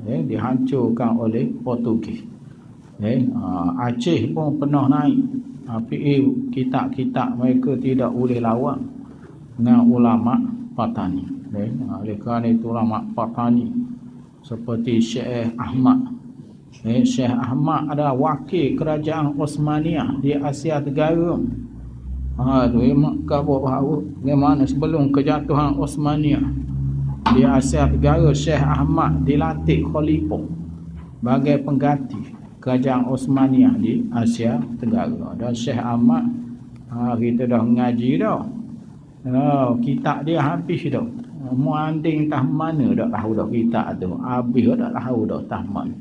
dihancurkan oleh Portugis. Aceh pun pernah naik, tapi kitab-kitab mereka tidak boleh lawan dengan ulama Patani. Oleh kerana itu ulama Patani seperti Syekh Ahmad. Syekh Ahmad adalah wakil kerajaan Osmaniyah di Asia Tenggara. Bagaimana sebelum kejatuhan Osmaniyah di Asia Tenggara, Syekh Ahmad dilantik khalifah sebagai pengganti kerajaan Osmaniyah di Asia Tenggara. Dan Syekh Ahmad kita dah mengaji dah. Kitab dia habis dah. Muanding tah mana dah tahu dah kitab tu. Habis dah tahu dah tah mana.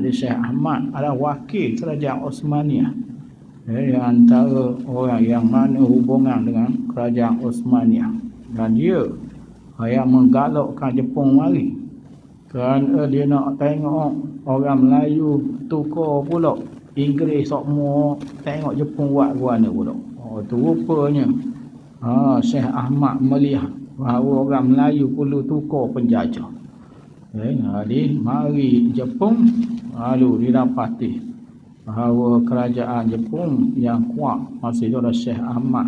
Dia Syekh Ahmad adalah wakil kerajaan Osmaniyah. Antara orang yang mana hubungan dengan kerajaan Osmaniyah. Dan dia yang menggalakkan Jepun mari. Kerana dia nak tengok orang Melayu tukar pula. Inggeris semua tengok Jepun buat mana pula. Tu rupanya Syekh Ahmad melihat bahawa orang Melayu perlu tukar penjajah. Jadi mari Jepun, lalu didapati bahawa kerajaan Jepun yang kuat masa itu adalah Syekh Ahmad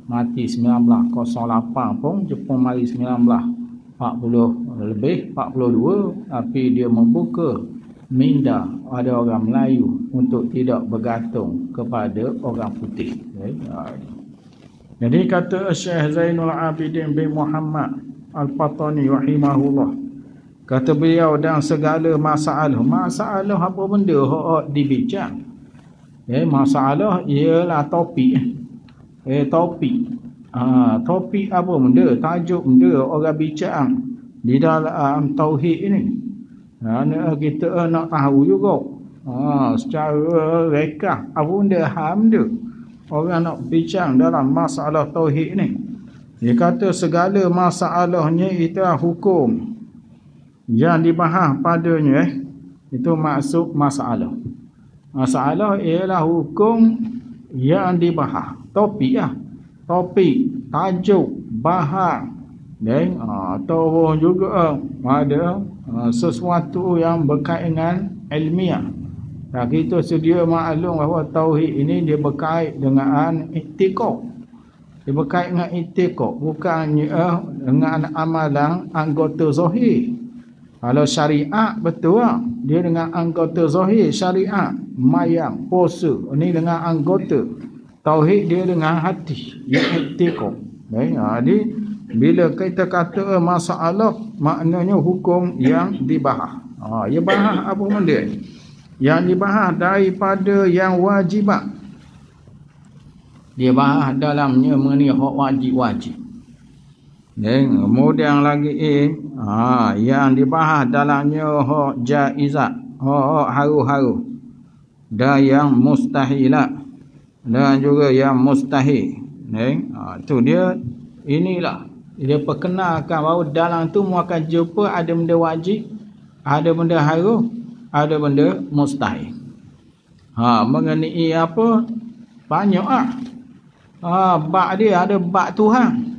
mati 1908 pun Jepun mari 1940 lebih 42, tapi dia membuka minda pada orang Melayu untuk tidak bergantung kepada orang putih. Jadi kata Syekh Zainul Abidin bin Muhammad Al-Patani rahimahullah, kata beliau, dan segala masalah apa benda hak dibincang. Masalah ialah topik. Topik apa benda, tajuk benda orang bincang di dalam tauhid ini. Kita nak tahu juga secara rekah apa benda ham dia orang nak bincang dalam masalah tauhid ini. Dia kata segala masalahnya itu hukum yang dibahas padanya, itu maksud masalah. Masalah ialah hukum yang dibahas. Topik tajuk, bahas. Dan atau juga ada sesuatu yang berkait dengan ilmiah. Dan kita sedia maklum bahawa tauhid ini dia berkait dengan i'tiqad. Dia berkait dengan i'tiqad, bukannya dengan amalan anggota zahir. Kalau syariat betul dia dengan anggota zahir syariat, mayang, puasa, ini dengan anggota. Tauhid dia dengan hati, yang i'tiqad. Jadi bila kita kata masalah, maknanya hukum yang dibahas. Ia bahas apa benda? Yang dibahas daripada yang wajibat. Dia bahas dalamnya mengenai hak wajib-wajib. Dan kemudian lagi yang dibahas dalamnya hak jaizat, hak haru-haru, dan yang mustahilat, dan juga yang mustahil. Itu dia, inilah dia perkenalkan bahawa dalam tu mu akan jumpa ada benda wajib, ada benda haru, ada benda mustahil. Mengenai apa? Banyak bab dia ada bab Tuhan,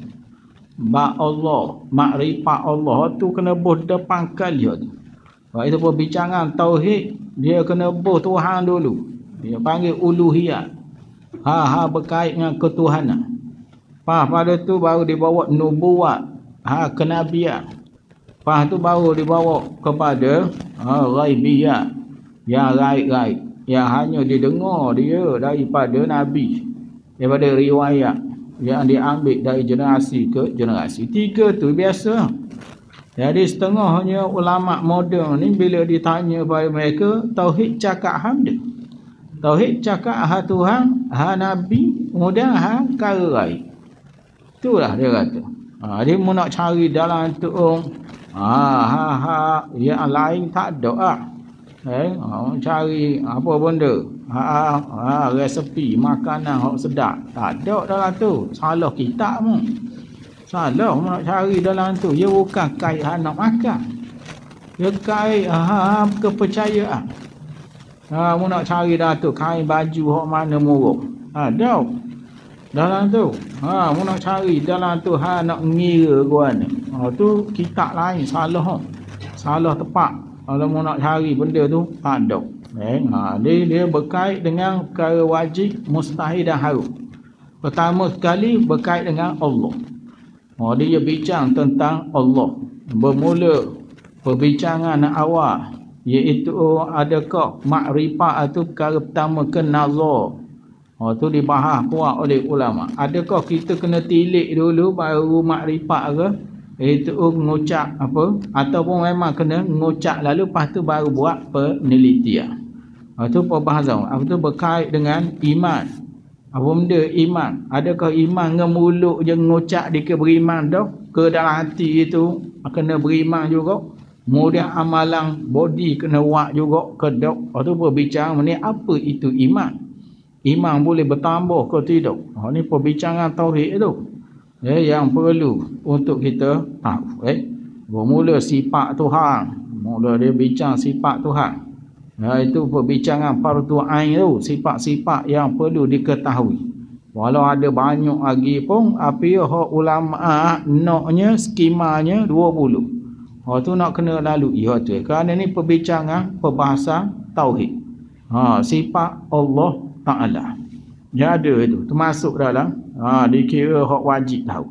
bab Allah, makrifat Allah tu kena buh depan kali tu. Sebab itu perbincangan tauhid dia kena buh Tuhan dulu. Dia panggil uluhiyat. Berkait dengan ketuhanan. Pada tu baru dibawa nubuat, kenabian. Tu baru dibawa kepada ghaibiyat, yang gaib-gaib, yang hanya didengar dia daripada Nabi, daripada riwayat yang diambil dari generasi ke generasi. 3 tu biasa. Jadi setengahnya ulama moden ni bila ditanya pada mereka, tauhid cakap hamd, tauhid cakap Tuhan, Nabi, kemudian perkara gaib. Itulah dia kata. Dia mau nak cari dalam tu yang lain tak ada cari apa benda resepi makanan hak sedap tak ada dalam tu. Salah kitab mu. Salah mu nak cari dalam tu. Dia bukan kait nak makan. Dia kait kepercayaan. Mu nak cari dalam tu kain baju hak mana murah. Ada dalam tu. Mu nak cari dalam tu nak ngira gua ni. Tu kitab lain salah. salah tepat. Kalau mau nak cari benda tu ada. Dia berkait dengan perkara wajib, mustahil dan haram. Pertama sekali berkait dengan Allah. Dia bincang tentang Allah. Bermula perbincangan awal iaitu adakah makrifat itu perkara pertama ke nazar. Tu dibahas kuat oleh ulama. Adakah kita kena tilik dulu baru makrifat ke? Itu mengucap apa? Ataupun memang kena mengucap lalu lepas tu baru buat penelitian. Itu perbahasan. Itu berkait dengan iman. Apa benda iman? Adakah iman dengan mulut je mengucap dia beriman dah? Ke dalam hati itu kena beriman juga? Kemudian amalan body kena buat juga ke dak? Itu berbicara mengenai apa itu iman. Iman boleh bertambah ke tidak? Ini perbincangan tauhid itu. Yang perlu untuk kita tahu. Bermula sifat Tuhan. Mula dia bincang sifat Tuhan. Itu perbincangan fardu ain tu. Sifat-sifat yang perlu diketahui. Walau ada banyak lagi pun. Tapi ulama naknya, skemanya 20. Tu nak kena lalui. Kerana ni perbincangan perbahasan tauhid. Sifat Allah Ta'ala. Jadi itu termasuk dalam dikira hak wajib tahu.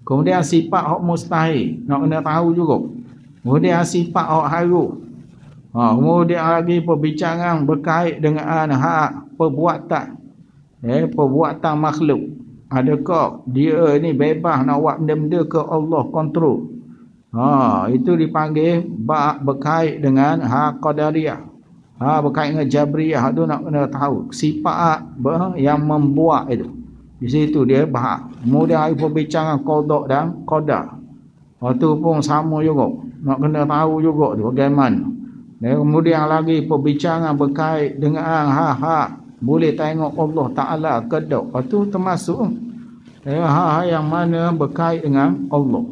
Kemudian sifat hak mustahil nak kena tahu juga. Kemudian sifat hak haram. Kemudian lagi perbincangan berkait dengan hak perbuatan. Perbuatan makhluk. Adakah dia ni bebas nak buat benda-benda ke Allah kontrol? Itu dipanggil bab berkait dengan hak qadariyah. Berkait dengan Jabriyah tu nak kena tahu sifat yang membuat itu. Di situ dia bahas. Kemudian ada perbincangan qada dan qadar. Tu pun sama juga. Nak kena tahu juga tu bagaimana. Dan kemudian lagi perbincangan berkait dengan hak boleh tengok Allah Ta'ala kedak. Tu termasuk hak yang mana berkait dengan Allah.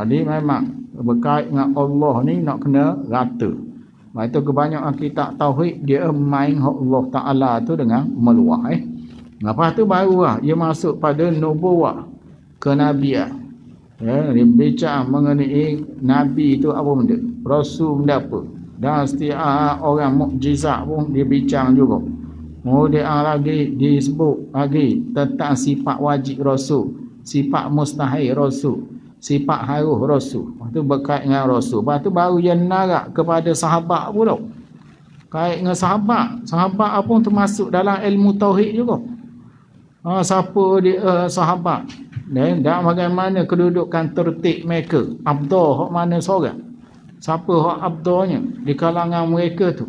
Dia memang berkait dengan Allah ni nak kena rata. Itu kebanyakan kitab tauhid dia main Allah Ta'ala tu dengan meluah. Lepas tu baru dia masuk pada nubuwah, kenabian. Dia bincang mengenai Nabi itu apa benda, Rasul benda apa. Dan setiap orang mukjizat pun dia bincang juga. Kemudian lagi disebut lagi tentang sifat wajib Rasul, sifat mustahil Rasul, sifat haruh Rasul. Itu berkait dengan Rasul. Lepas tu baru dia narak kepada sahabat pula. Kait dengan sahabat. Sahabat pun termasuk dalam ilmu tauhid juga. Siapa dia sahabat. Dan bagaimana kedudukan tertib mereka. Abdah hak mana seorang. Siapa hak abdahnya di kalangan mereka tu.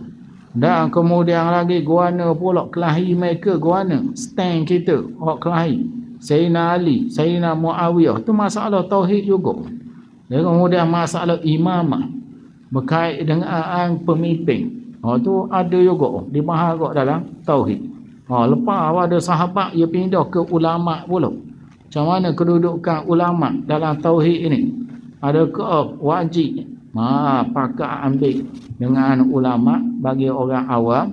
Dan kemudian lagi guana pula kelahi mereka guana. Stand kita hak kelahi. Sayyidina Ali, Sayyidina Muawiyah. Itu masalah tauhid juga. Dan kemudian masalah imamah. Berkait dengan pemimpin. Itu ada juga. Dibahas dalam tauhid. Lepas ada sahabat, ia pindah ke ulama pula. Macam mana kedudukan ulama dalam tauhid ini? Adakah wajib? Pakar ambil dengan ulama bagi orang awam.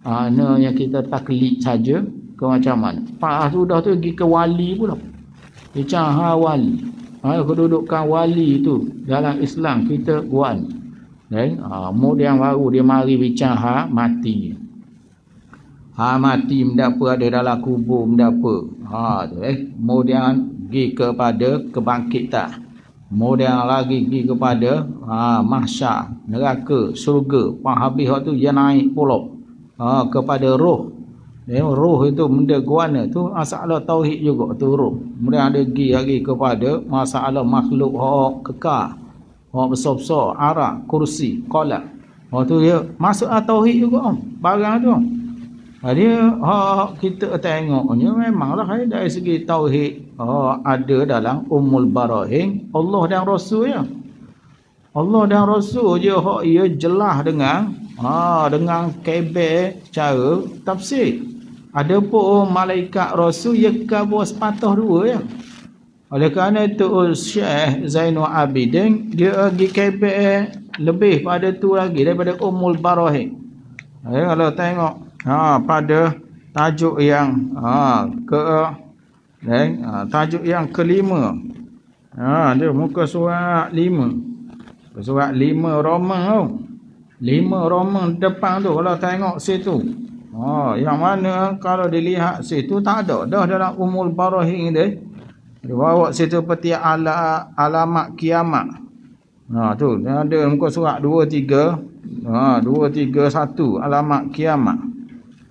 Hanya kita taklid saja. Ke macam mana? Pak sudah tu pergi ke wali pula. Bincang wali. Kedudukan wali itu dalam Islam kita buat. Dan kemudian baru dia mari bincang mati. Mati benda apa ada dalam kubur benda apa. Kemudian pergi kepada kebangkitan. Kemudian lagi pergi kepada mahsyar, neraka, syurga. Habis tu dia naik pula kepada roh. Roh itu benda guana tu masalah tauhid juga tu roh. Kemudian ada lagi kepada masalah makhluk hak kekal, hak besar-besar, arak, kursi, qalam. Tu dia masuk tauhid juga barang tu. Dia kita tengoknya memanglah dari segi tauhid ada dalam Ummul Barahin Allah dan Rasul ya. Allah dan Rasul je ia jelas dengan kebel cara tafsir. Ada pun malaikat Rasul ia kabur sepatah dua ya. Oleh kerana itu Syekh Zainul Abidin dia pergi kebel lebih pada tu lagi daripada Ummul Barahin. Kalau tengok pada tajuk yang tajuk yang kelima. Dia muka surat 5. Surat 5 Roma tu. 5 Roma depan tu kalau tengok situ. Yang mana kalau dilihat situ tak ada dah dalam Ummul Barahin dia. Dia bawa situ peti alamat kiamat. Tu dia ada muka surat 23. 231 alamat kiamat.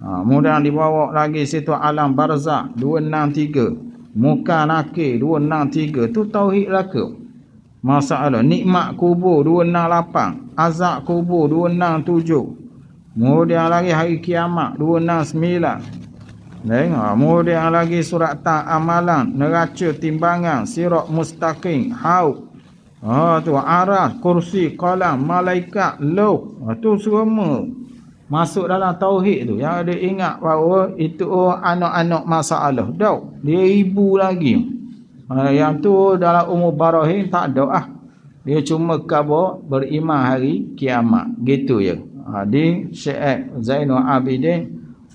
Kemudian dibawa lagi situ alam barzakh 263. Muka nakir 263 tu tauhid laka. Masalah nikmat kubur 268, azab kubur 267. Kemudian lagi hari kiamat 269. Kemudian lagi surat amalan, neraca timbangan, sirat mustaqim, haud. Tu arah, kursi, qalam, malaikat, lauh. Tu semua masuk dalam tauhid tu. Yang ada ingat bahawa itu anak-anak masalah. Dia ibu lagi. Yang tu dalam Ummul Barahin tak ada Dia cuma khabar beriman hari kiamat. Gitu je. Di Syekh Zainul Abidin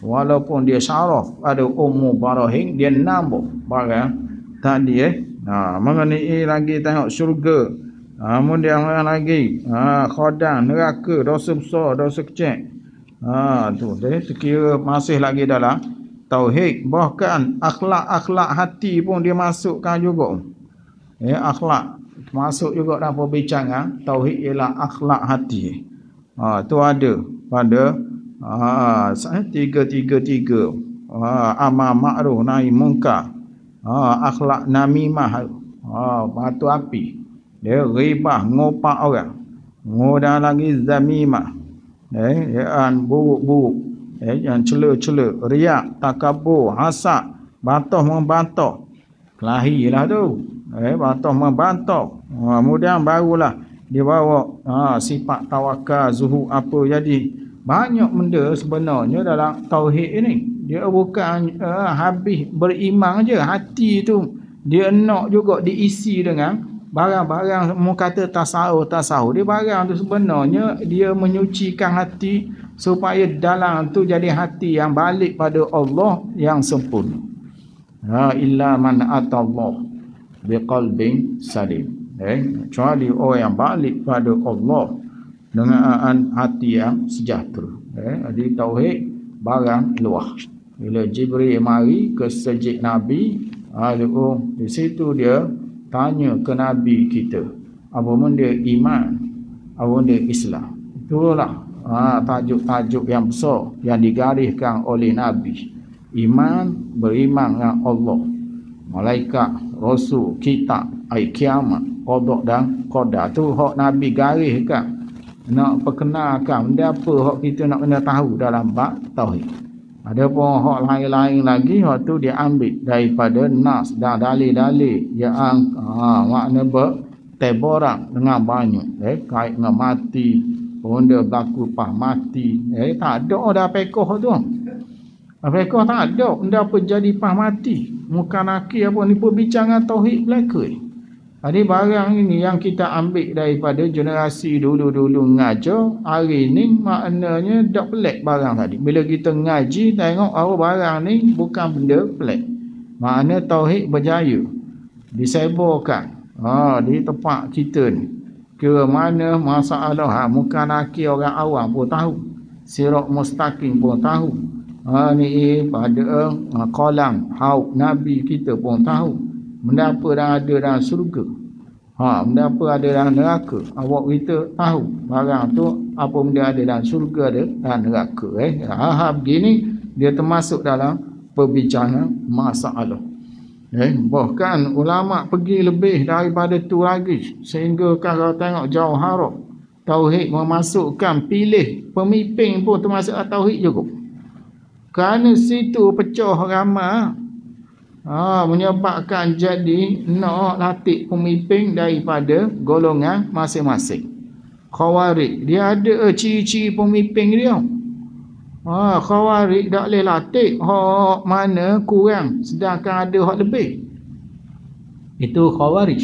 walaupun dia syaraf ada Ummul Barahin, dia nambah barang tadi mengenai lagi tengok syurga. Kemudian lagi khodam, neraka, dosa besar, dosa kecil. Tu dia sekira masih lagi dalam tauhid. Bahkan akhlak-akhlak hati pun dia masukkan juga. Akhlak masuk juga dalam perbincangan tauhid ialah akhlak hati. Tu ada pada 333. Amar ma'ruf nahi munkar. Akhlak namimah. Batu api. Dia ghibah, ngopak orang. Kemudian lagi zamimah. Yang buruk-buruk. Yang cela-cela, riak, takabur, hasad, bantah membantah. Kelahi lah tu. Bantah membantah. Kemudian barulah dia bawa sifat tawakal, zuhud apa. Jadi banyak benda sebenarnya dalam tauhid ini. Dia bukan habis beriman je. Hati tu dia nak juga diisi dengan barang-barang. Mu kata tasawuf. Dia barang tu sebenarnya dia menyucikan hati supaya dalam tu jadi hati yang balik pada Allah yang sempurna. Illa man atallah biqalbin salim. Kecuali orang yang balik pada Allah dengan hati yang sejahtera. Jadi tauhid barang luah. Bila Jibril mari ke sejid Nabi, di situ dia tanya ke Nabi kita, apa benda iman, apa benda Islam. Itulah tajuk-tajuk yang besar yang digariskan oleh Nabi. Iman, beriman dengan Allah, malaikat, rasul, kitab, hari kiamat, qada dan qadar. Tu hak Nabi gariskan, nak perkenalkan benda apa hak kita nak kena tahu dalam bab tauhid. Ada pun hak lain-lain lagi, hak tu dia ambil daripada nas dan dalil-dalil yang makna bertebaran dengan banyak. Kait dengan mati, benda berlaku pas mati. Tak ada dah pekoh tu. Pekoh tak ada. Benda apa jadi pas mati. Muka nakir apa ni perbincangan tauhid belaka. Jadi barang ini yang kita ambil daripada generasi dulu-dulu ngajar, hari ni maknanya tak pelik barang tadi. Bila kita ngaji tengok barang ni bukan benda pelik. Makna tauhid berjaya. Disebarkan di tempat kita ni. Kira mana masalah muka nakir orang awam pun tahu. Sirat mustaqim pun tahu. Ni pada qalam haud Nabi kita pun tahu. Benda apa dah ada dalam syurga. Benda apa ada dalam neraka. Awak kita tahu. Barang tu apa benda ada dalam syurga, ada dalam neraka. Begini dia termasuk dalam perbincangan masalah. Bahkan ulama pergi lebih daripada tu lagi. Sehingga kalau tengok Jauharah tauhid memasukkan pilih pemimpin pun termasuk tauhid juga. Kerana situ pecah ramai. Menyebabkan jadi nak latih pemimpin daripada golongan masing-masing. Khawarij dia ada ciri-ciri pemimpin dia. Khawarij tak boleh latih hak mana kurang, sedangkan ada hak lebih. Itu khawarij.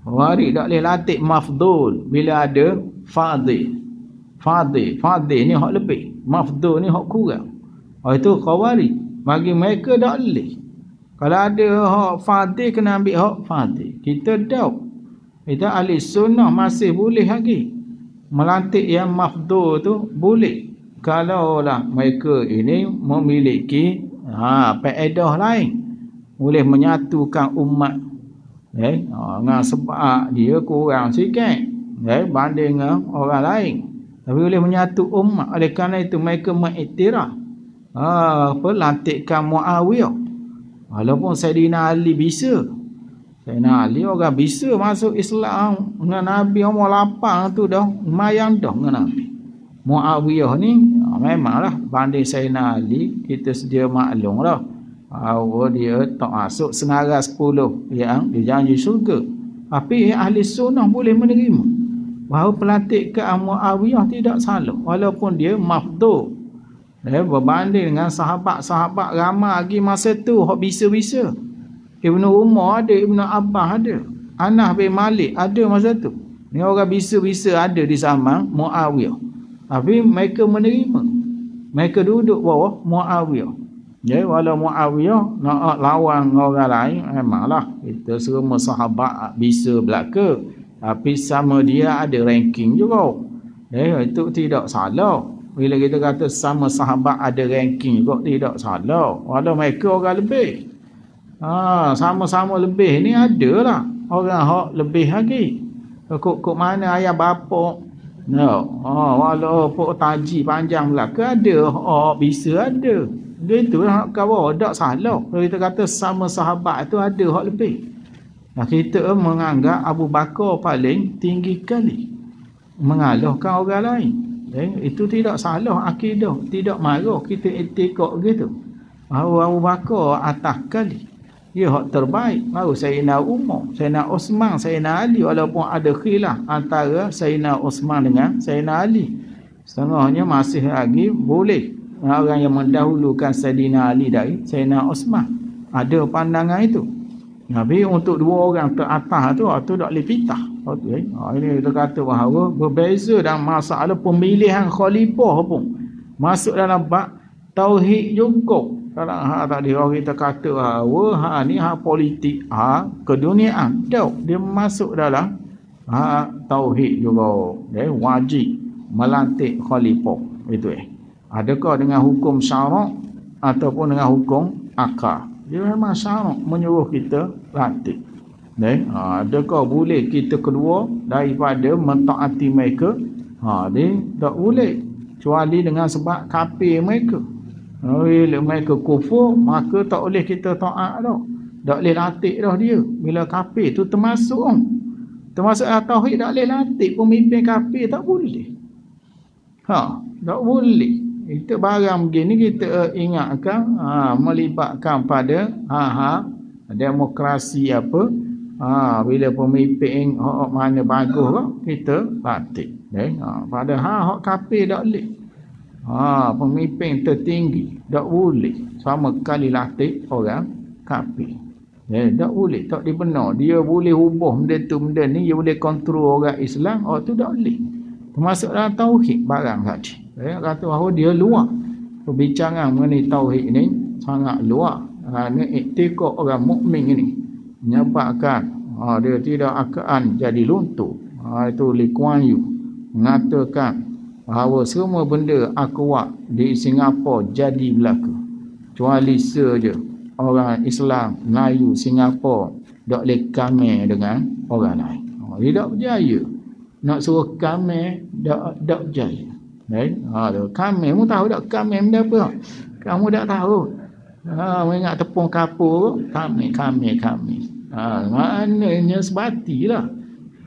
Khawarij tak boleh latih mafdul bila ada fadil. Fadil ni hak lebih, mafdul ni hak kurang. Itu khawarij. Bagi mereka tak boleh. Kalau ada hak fadil kena ambil hak fadil. Kita tahu. Itu ahli sunnah masih boleh lagi. Melantik yang mafdul tu boleh. Kalaulah mereka ini memiliki faedah lain. Boleh menyatukan umat. Dengan sebab dia kurang sikit. Banding dengan orang lain. Tapi boleh menyatu umat. Oleh kerana itu mereka mengiktiraf. Lantikkan Muawiyah. Walaupun Sayyidina Ali bisa. Sayyidina Ali orang bisa masuk Islam dengan Nabi umur 8 tu dah lumayan dah dengan Nabi. Muawiyah ni memanglah banding Sayyidina Ali kita sedia maklum dah. Dia tak masuk senarai 10 yang dijanji syurga. Tapi ahli sunnah boleh menerima bahawa pelantikan Muawiyah tidak salah walaupun dia mafdul. Berbanding dengan sahabat-sahabat ramai lagi masa tu hok bisa-bisa. Ibnu Umar ada, Ibnu Abbas ada, Anas bin Malik ada masa tu. Ni orang bisa-bisa ada di zaman Muawiyah. Tapi mereka menerima. Mereka duduk bawah Muawiyah. Walau Muawiyah nak lawan orang lain, memanglah kita semua sahabat bisa belaka. Tapi sama dia ada ranking juga. Itu tidak salah. Bila kita kata sama sahabat ada ranking juga tidak salah. Walau mereka orang lebih. Sama-sama lebih ni ada lah. Orang hak lebih lagi. Kok mana ayah bapa. Walau pok taji panjang belaka ada. Bisa ada. Gitu lah kawan. Tak salah. Kalau kita kata sama sahabat tu ada hak lebih. Kita menganggap Abu Bakar paling tinggi kali. Mengalahkan orang lain. Itu tidak salah akidah. Tidak marah kita etikot gitu. Abu Bakar atas kali. Dia hak terbaik. Baru Sayyidina Umar, Sayyidina Osman, Sayyidina Ali. Walaupun ada khilaf antara Sayyidina Osman dengan Sayyidina Ali. Setengahnya masih lagi boleh. Orang yang mendahulukan Sayyidina Ali dari Sayyidina Osman. Ada pandangan itu. Tapi untuk dua orang teratas tu tak boleh pitah. Ini kita kata bahawa berbeza dalam masalah pemilihan khalifah pun. Masuk dalam bab tauhid juga. Kalau tadi orang kita kata bahawa ni politik, keduniaan. Dia masuk dalam tauhid juga. Wajib melantik khalifah. Itu Adakah dengan hukum syarak ataupun dengan hukum akal? Dia memang syarak menyuruh kita lantik. Adakah boleh kita keluar daripada mentaati mereka? Dia tak boleh. Kecuali dengan sebab kafir mereka. Bila mereka kufur, maka tak boleh kita taat dah. Tak boleh lantik dah dia. Bila kafir tu termasuk termasuk tauhid tak boleh lantik. Pemimpin kafir tak boleh. Tak boleh. Itu barang begini kita ingatkan melibatkan pada demokrasi apa. Bila pemimpin mana bagus kita lantik. Padahal hak kafir tak boleh. Pemimpin tertinggi tak boleh sama kali lantik orang kafir. Tak boleh, tak dibenar. Dia boleh ubah benda tu benda ni, dia boleh kontrol orang Islam, tu tak boleh. Termasuk dalam tauhid barang tadi. Kata bahawa dia luar. Perbincangan mengenai tauhid ini sangat luar. Ini iktikad orang mukmin ini menyebabkan dia tidak akan jadi luntur. Itu Lee Kuan Yew mengatakan bahawa semua benda akuat di Singapura jadi belaka. Kecuali saja orang Islam, Melayu, Singapura tak boleh kamel dengan orang lain. Dia tak berjaya. Nak suruh kamel tak berjaya. Kamel, kamu tahu tak kamel benda apa? Kamu tak tahu. Ingat tepung kapur, kamel. Maknanya sebatilah.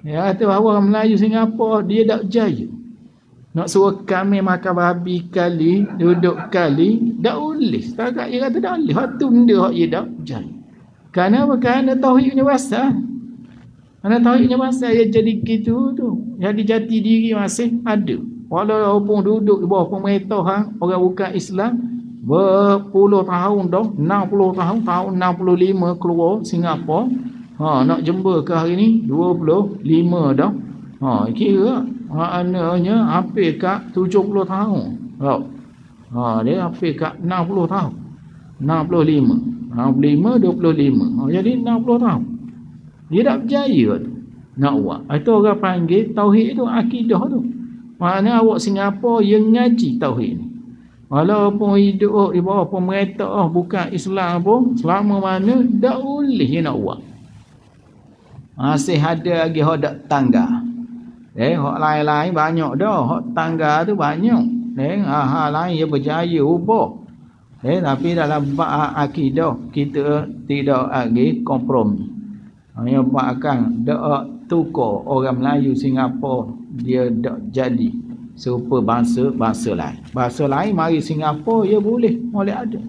Kata bahawa orang Melayu Singapura dia tak berjaya. Nak suruh kami makan babi kali, duduk kali, tak boleh. Setakat dia kata tak boleh. Itu benda yang dia tak berjaya. Kenapa? Kerana tauhid universal. Kerana tauhid universal yang jadi gitu tu. Jadi jati diri masih ada. Walaupun duduk di bawah pemerintahan orang bukan Islam berpuluh tahun dah, 60 tahun 65 keluar Singapura. Nak jember ke hari ni 25 dah. Kira maknanya hampir kat 70 tahun. Dia hampir kat 60 tahun. 65 25 25. Jadi 60 tahun. Dia tak berjaya tu. nak buat. Itu orang panggil tauhid tu akidah tu. Maknanya awak Singapura yang ngaji tauhid ni. Walaupun hidup di bawah pemerintah bukan Islam pun, selama mana tak boleh dia nak buat. Masih ada lagi hak dak tangga. Hak lain-lain banyak dah. Hak tangga tu banyak. Hal lain dia berjaya ubah. Tapi dalam bab akidah kita tidak lagi kompromi. Hanya bahkan dak tukar orang Melayu Singapura dia dak jadi serupa bangsa lain. Bangsa lain mari Singapura dia boleh ada.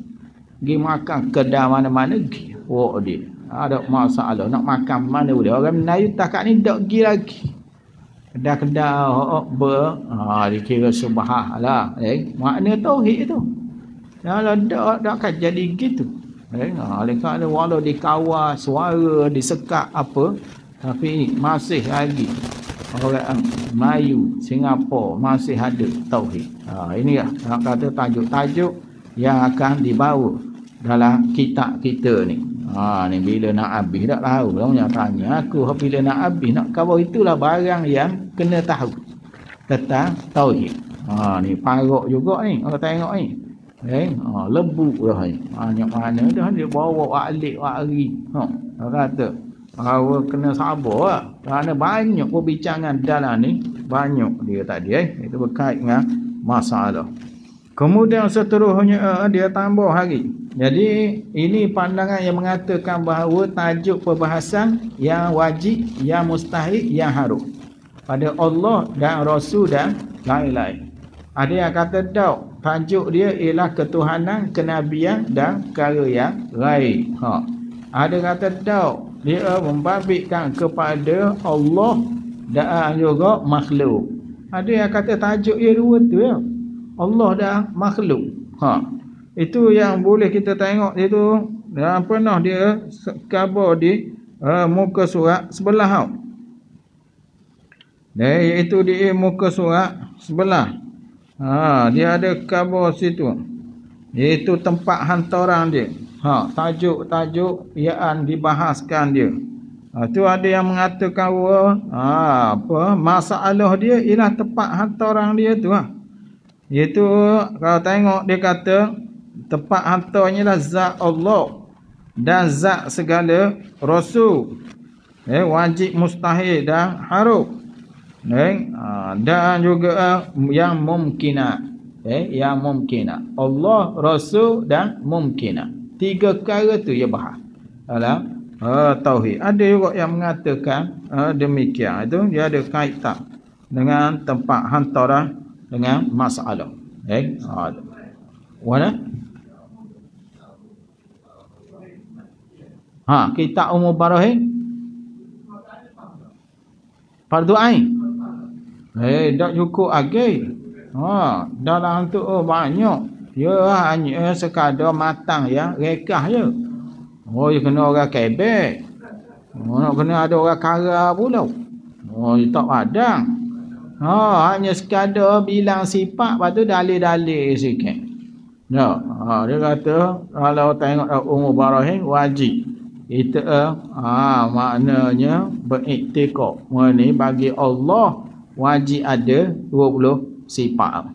Pergi makan kedai mana-mana pergi. Dia ada masalah nak makan mana boleh. Orang Melayu takat ni dak pergi lagi. Kedai-kedai dikira subah lah. Makna tauhid tu. Kalau dak akan jadi gitu. Oleh kerana walau dikawal suara disekat apa, tapi masih lagi orang Melayu Singapura masih ada tauhid. Ini lah nak kata tajuk-tajuk yang akan dibawa dalam kitab kita ni. Ni bila nak habis tak tahu. Orang tanya aku bila nak habis nak khabar, itulah barang yang kena tahu tentang tauhid. Ni parok juga ni orang tengok ni. Lebu dah ni. Mana dah dia bawa alik hari. Orang kata awak kena sabar lah. Kerana banyak perbincangan dalam ni. Banyak dia tadi. Itu berkait dengan masalah. Kemudian seterusnya dia tambah lagi. Jadi ini pandangan yang mengatakan bahawa tajuk perbahasan yang wajib, yang mustahil, yang haram pada Allah dan Rasul dan lain-lain. Ada yang kata tak, tajuk dia ialah ketuhanan, kenabian dan perkara yang lain. Ada kata tak, dia membabitkan kepada Allah dan juga makhluk. Ada yang kata tajuk dia dua tu ya. Allah dan makhluk. Itu yang boleh kita tengok itu dan pernah dia khabar di muka surat sebelah. Iaitu di muka surat sebelah. Dia ada khabar situ. Iaitu tempat hantaran dia. Tajuk-tajuk yang dibahaskan dia. Tu ada yang mengatakan masalah dia ialah tempat hantaran dia tu. Iaitu kalau tengok dia kata tempat hantarnya lah zat Allah dan zat segala Rasul. Wajib, mustahil dan haram. Dan juga yang mumkinat. Yang mumkinat. Allah, Rasul dan mumkinat. 3 perkara tu dia bahas dalam tauhid. Ada juga yang mengatakan demikian. Itu dia ada kaitan dengan tempat hantaran dengan masalah. Mana? Kitab Umur Barahin fardu ain. Tak cukup lagi. Dalam tu banyak. Dia hanya sekadar matang ya, rekah je. Dia kena orang kebek. Nak kena ada orang kara pula. Dia tak padang. Hanya sekadar bilang sifat, lepas tu dalil-dalil sikit. Dia kata kalau tengok Umur Barahin wajib. Itu maknanya beriktikad. Ni bagi Allah wajib ada 20 sifat.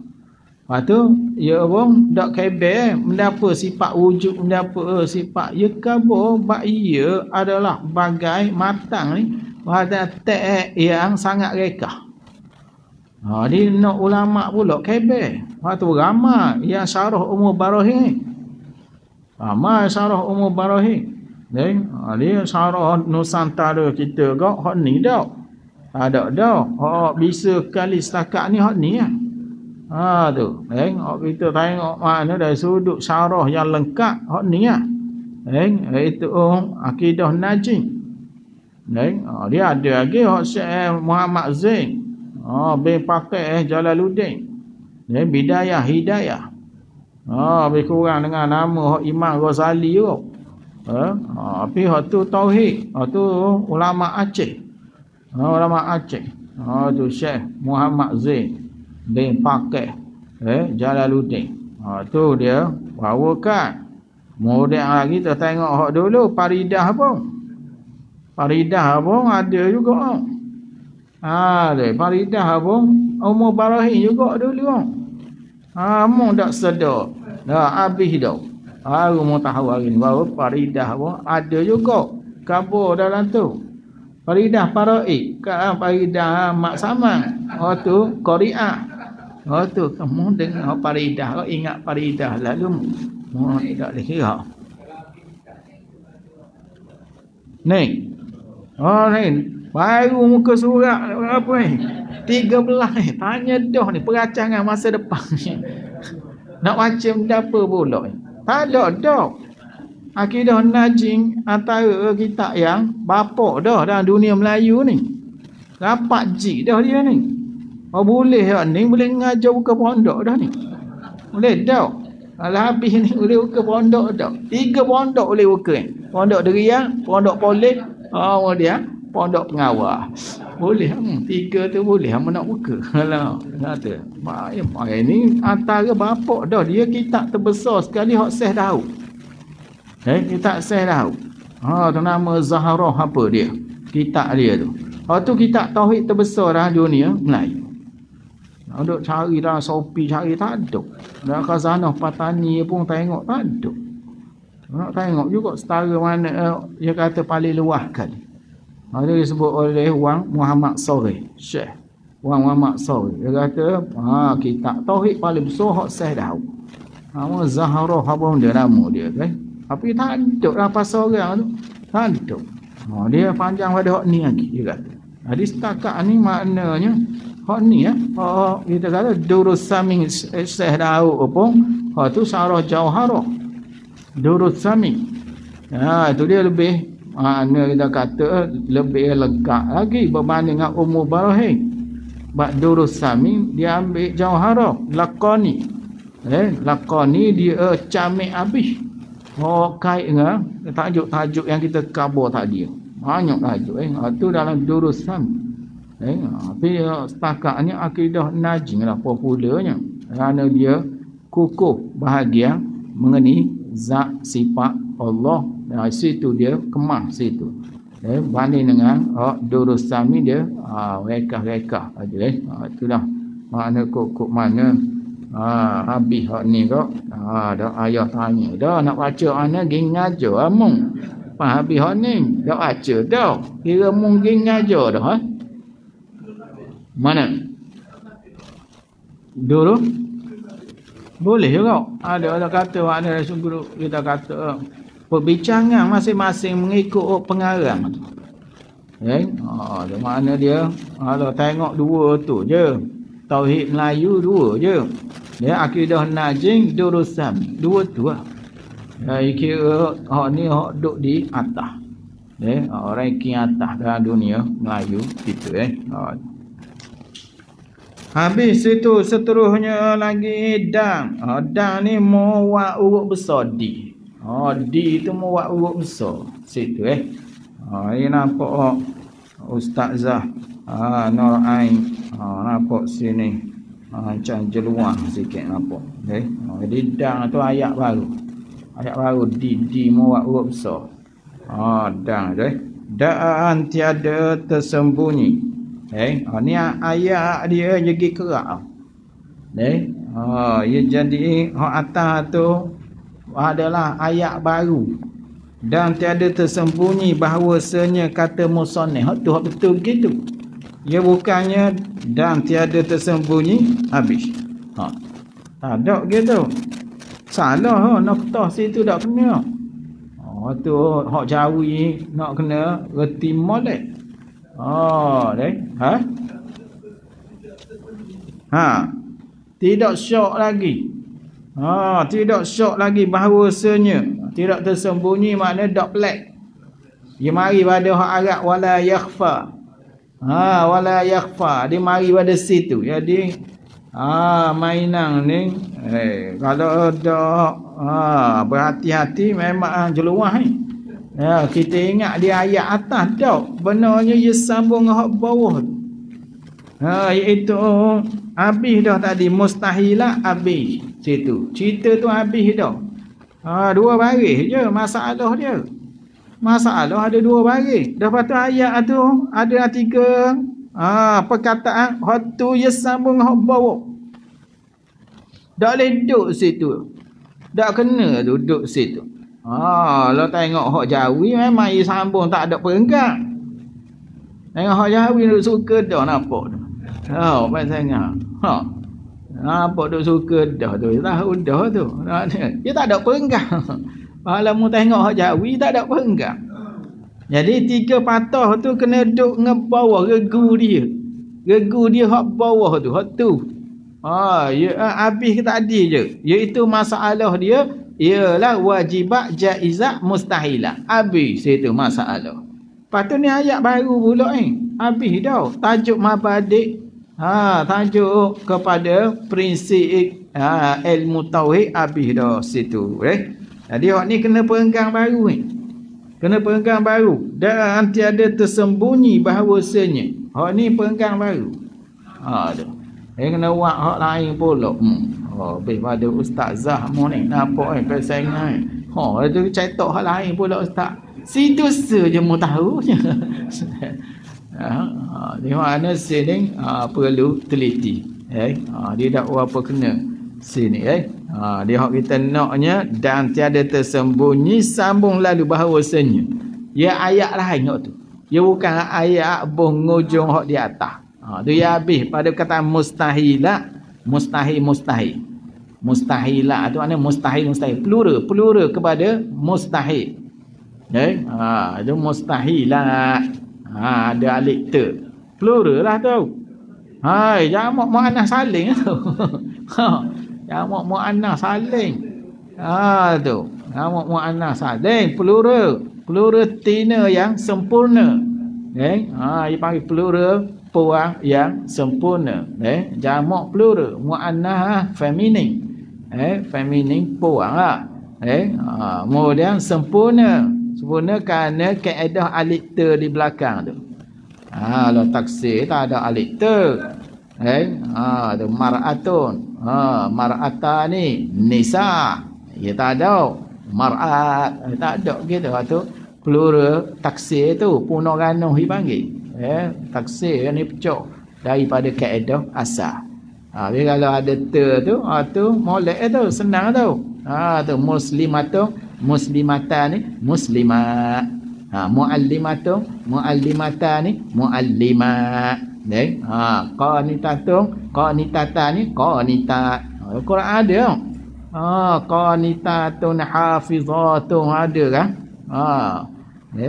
Lepas tu ya pun tak kebel mendapat sifat wujud, mendapat sifat ya khabar bak ia adalah bagai matang ni pada tak yang sangat rekah. Dia nak ulama pula kebel. Lepas tu ramai yang syarah Umur Barahin. Ramai syarah Umur Barahin. Dia syarah Nusantara kita kau hak ni dak. Ada dah. Hak bisa kali setakat ni hak ni lah. Tu. Hak kita tengok mana dari sudut syarah yang lengkap hak ni lah. Itu akidah Najim. Dia ada lagi hak Syekh Muhammad Zain. Bin pakai Jalaluddin. Bidayah Hidayah. Lebih kurang dengan nama hak Imam Ghazali tu. Tapi hak tu tauhid. Hak tu ulama Aceh. Ulama Aceh. Tu Syekh Muhammad Zain bin pakai Jalaluddin. Tu dia bawakan. Kemudian lagi kita tengok hak dulu Faridah pun. Faridah pun ada juga. Faridah pun umur barahin juga dulu. Mu tak sedar. Dah habis dah. Mu tahu hari ni bahawa faridah pun ada juga kabur dalam tu. Faridah faraid, kan faridah mak sama. Tu qari'ah. Tu kamu dengar faridah, kau ingat faridah lalu mu tak boleh kira. Ni. Ni baru muka surat apa ni? 13 ni. Tanya dah ni perancangan masa depan ni. Nak macam apa pula ni? Tak ada dah. Akidah Najim antara kitab yang bapak dah dalam dunia Melayu ni. Rapat G dah dia ni. Boleh dah ni, boleh ngajar buka pondok dah ni. Boleh dah. Kalau habis ni boleh buka pondok dah. 3 pondok boleh buka ni. Pondok Deriang, pondok Polis, kemudian pondok Pengawal. Boleh 3 tu boleh hang nak buka. Alah, kata. Ini antara bapak dah dia kitab terbesar sekali hak Syekh Daud. Kitab Syekh Daud. Tu nama Zahrah apa dia? Kitab dia tu. Tu kitab tauhid terbesar dalam dunia Melayu. Nak cari dalam Shopee cari tak ada. Dalam khazanah Patani pun tengok tak ada. Nak tengok juga setara mana dia kata paling luas kali. Dia disebut oleh Wang Muhammad Sori, Syekh Wang Muhammad Sori. Dia kata kitab tauhid paling besar hak Syekh Daud. Nama Zahrah apa dia nama dia kan. Tapi tak ada lah pasal orang tu. Tak ada. Dia panjang pada hak ni lagi dia kata. Jadi setakat ni maknanya hak ni kita kata Durus Samin Syekh Daud pun hak tu Syarah Jauharah. Durus Samin. Itu dia lebih mana kita kata lebih lengkap lagi berbanding dengan umur barahin. Bak Durus Samin dia ambil Jauharah Laqani. Laqani dia camik habis. Kait dengan tajuk-tajuk yang kita kabur tadi. Banyak tajuk itu dalam Durus Samin. Tapi setakatnya akidah Najm lah popularnya. Kerana dia kukuh bahagian mengenai zat sifat Allah. Situ dia kemas situ. Banding dengan Durus Samin dia rekah-rekah aja. Itulah makna kok mana habis hak ni kok. Dah ayah tanya dah nak baca ana ging ngajar amung. Habis hak ni dah baca dah. Kira mungkin ngajar dah. Mana? Dulu boleh juga. Ada kata makna sungguh kita kata perbincangan masing-masing mengikut pengarang tu. Ada makna dia kalau tengok dua tu je. Tauhid Melayu dua je. Dia akidah Najm Durus Samin. Dua tu lah. Kira hak ni hak duduk di atas. Ranking atas dalam dunia Melayu gitu Habis itu seterusnya lagi dang. Dang ni muwak urut besar di. Di tu muwak urut besar. Situ ini nampak Ustazah Nur Ain. Nampak sini. Macam jeluang sikit nampak. Jadi dang tu ayat baru. Ayat baru di muwak urut besar. Dang daan tiada tersembunyi. Ni ayat dia jadi kerak. Ia jadi hak atas tu adalah ayat baru. Dan tiada tersembunyi bahawasanya kata musannif. Hak tu hak betul gitu. Ia bukannya dan tiada tersembunyi habis. Tak ada gitu. Salah noktah situ tak kena. Tu hak Jawi nak kena reti molek. Tidak syok lagi. Tidak syok lagi bahawasanya tidak tersembunyi maknanya tak pelik. Dia mari pada hak Arab wala yakhfa. Wala yakhfa. Dia mari pada situ. Jadi mainan ni kalau ada berhati-hati memang jeluah ni. Kita ingat dia ayat atas tak. Benarnya ia sambung dengan bawah. Iaitu habis dah tadi mustahilah habis. Situ. Cerita tu habis dah. Dua baris je masalah dia. Masalah ada dua baris. Lepas tu ayat tu ada tiga Perkataan hak tu ia sambung hak bawah. Tak boleh duduk situ. Tak kena duduk situ. Lo tengok hak Jawi memang ia sambung tak ada perenggang. Tengok hak Jawi duk suka dah nampak tu. Pasangnya. Nampak duk suka dah tu. Tahu dah tu. Dia tak ada perenggang. Kalau mu tengok hak Jawi tak ada perenggang. Jadi 3 patah tu kena duduk ngebawah regu dia. Regu dia hak bawah tu, hak tu. Habis ke tadi je. Iaitu masalah dia ialah wajibat, jaizat, mustahilah. Habis itu masalah. Lepas tu ni ayat baru pula ni. Habis dah. Tajuk mabadik. Tajuk kepada prinsip ilmu tauhid habis dah situ. Jadi hak ni kena perenggang baru ni. Kena perenggang baru. Dan tiada tersembunyi bahawasanya. Hak ni perenggang baru. Kena buat hak lain pula. Lebih pada Ustazah mu ni. Nampak persaingan. Itu cetak hak lain pula Ustaz. Situ saja mu tahu. Di mana sini perlu teliti. Dia tak apa kena sini. Dia hak kita naknya dan tiada tersembunyi sambung lalu bahawasanya. Ya ayat lain hak tu. Ya bukan ayat penghujung hak di atas. Tu ya habis pada kata mustahilah. Mustahil. Mustahilah tu maknanya mustahil. Plural kepada mustahil. Itu mustahilah. Ada alif ter. Plural lah tu. Jamak muannas saling tu. Jamak muannas saling. Tu. Jamak muannas saling plural tina yang sempurna. Dia panggil plural puang yang sempurna. Jamak plural muannas feminin. Feminin puang lah. Kemudian sempurna kerana kaedah alif ter di belakang tu. Kalau taksir tak ada alif ter. Tu mar'atun. Mar'ata ni nisa. Ya tak ada. Mar'at tak ada gitu. Tu plural taksir tu puno ganuh dipanggil. Taksir ni pecah daripada kaedah asal. Tapi kalau ada ter tu, tu molek tu, senang tu. Tu muslimatun, muslimatani, muslimat. Muallimatani, muallimat. Qanitatani, qanitat. Quran ada. Qanitatun hafizatun ada kan?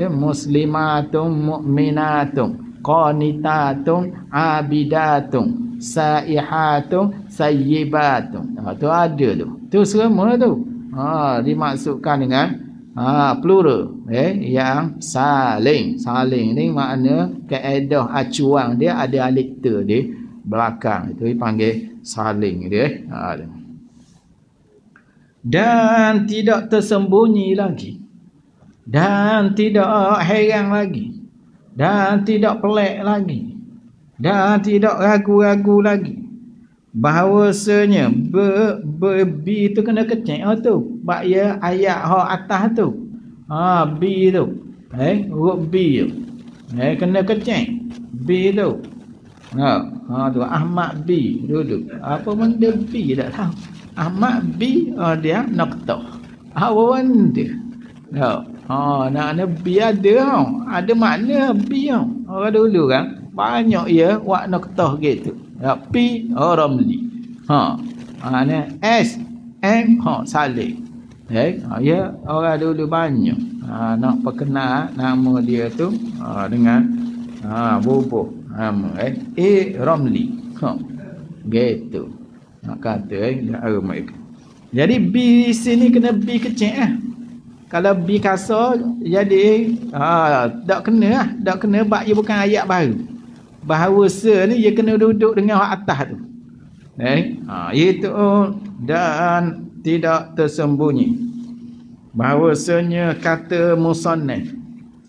Muslimatun mu'minatun, qanitatun abidatun, saihatun sayyibatun. Tu ada tu. Tu semua tu. Dimaksudkan dengan plural. Yang saling. Saling ni makna kaedah acuan dia ada alif ter di belakang. Itu dipanggil saling dia. Dan tidak tersembunyi lagi. Dan tidak heran lagi. Dan tidak pelik lagi. Dan tidak ragu-ragu lagi. Bahawasanya bi tu kena kecek tu. Bak ya ayat hak atas tu. Bi tu. Huruf bi tu. Kena kecek. Bi tu. Tu Ahmad bi dulu. Apa benda bi tak tahu. Ahmad bi dia noktah. Apa benda? Nak bi ada. Ada makna bi. Orang dulu kan banyak ya wak noktah gitu. P Ramli. Ni S M Saleh. Ya orang dulu banyak nak perkenal nama dia tu dengan bubuh nama Ramli. Gitu. Nak kata mereka. Jadi B sini kena B kecil Kalau B kasar jadi tak kena tak kena bab ia bukan ayat baru. Bahawasa ni dia kena duduk dengan atas tu. Iaitu dan tidak tersembunyi. Bahawasanya kata musannif.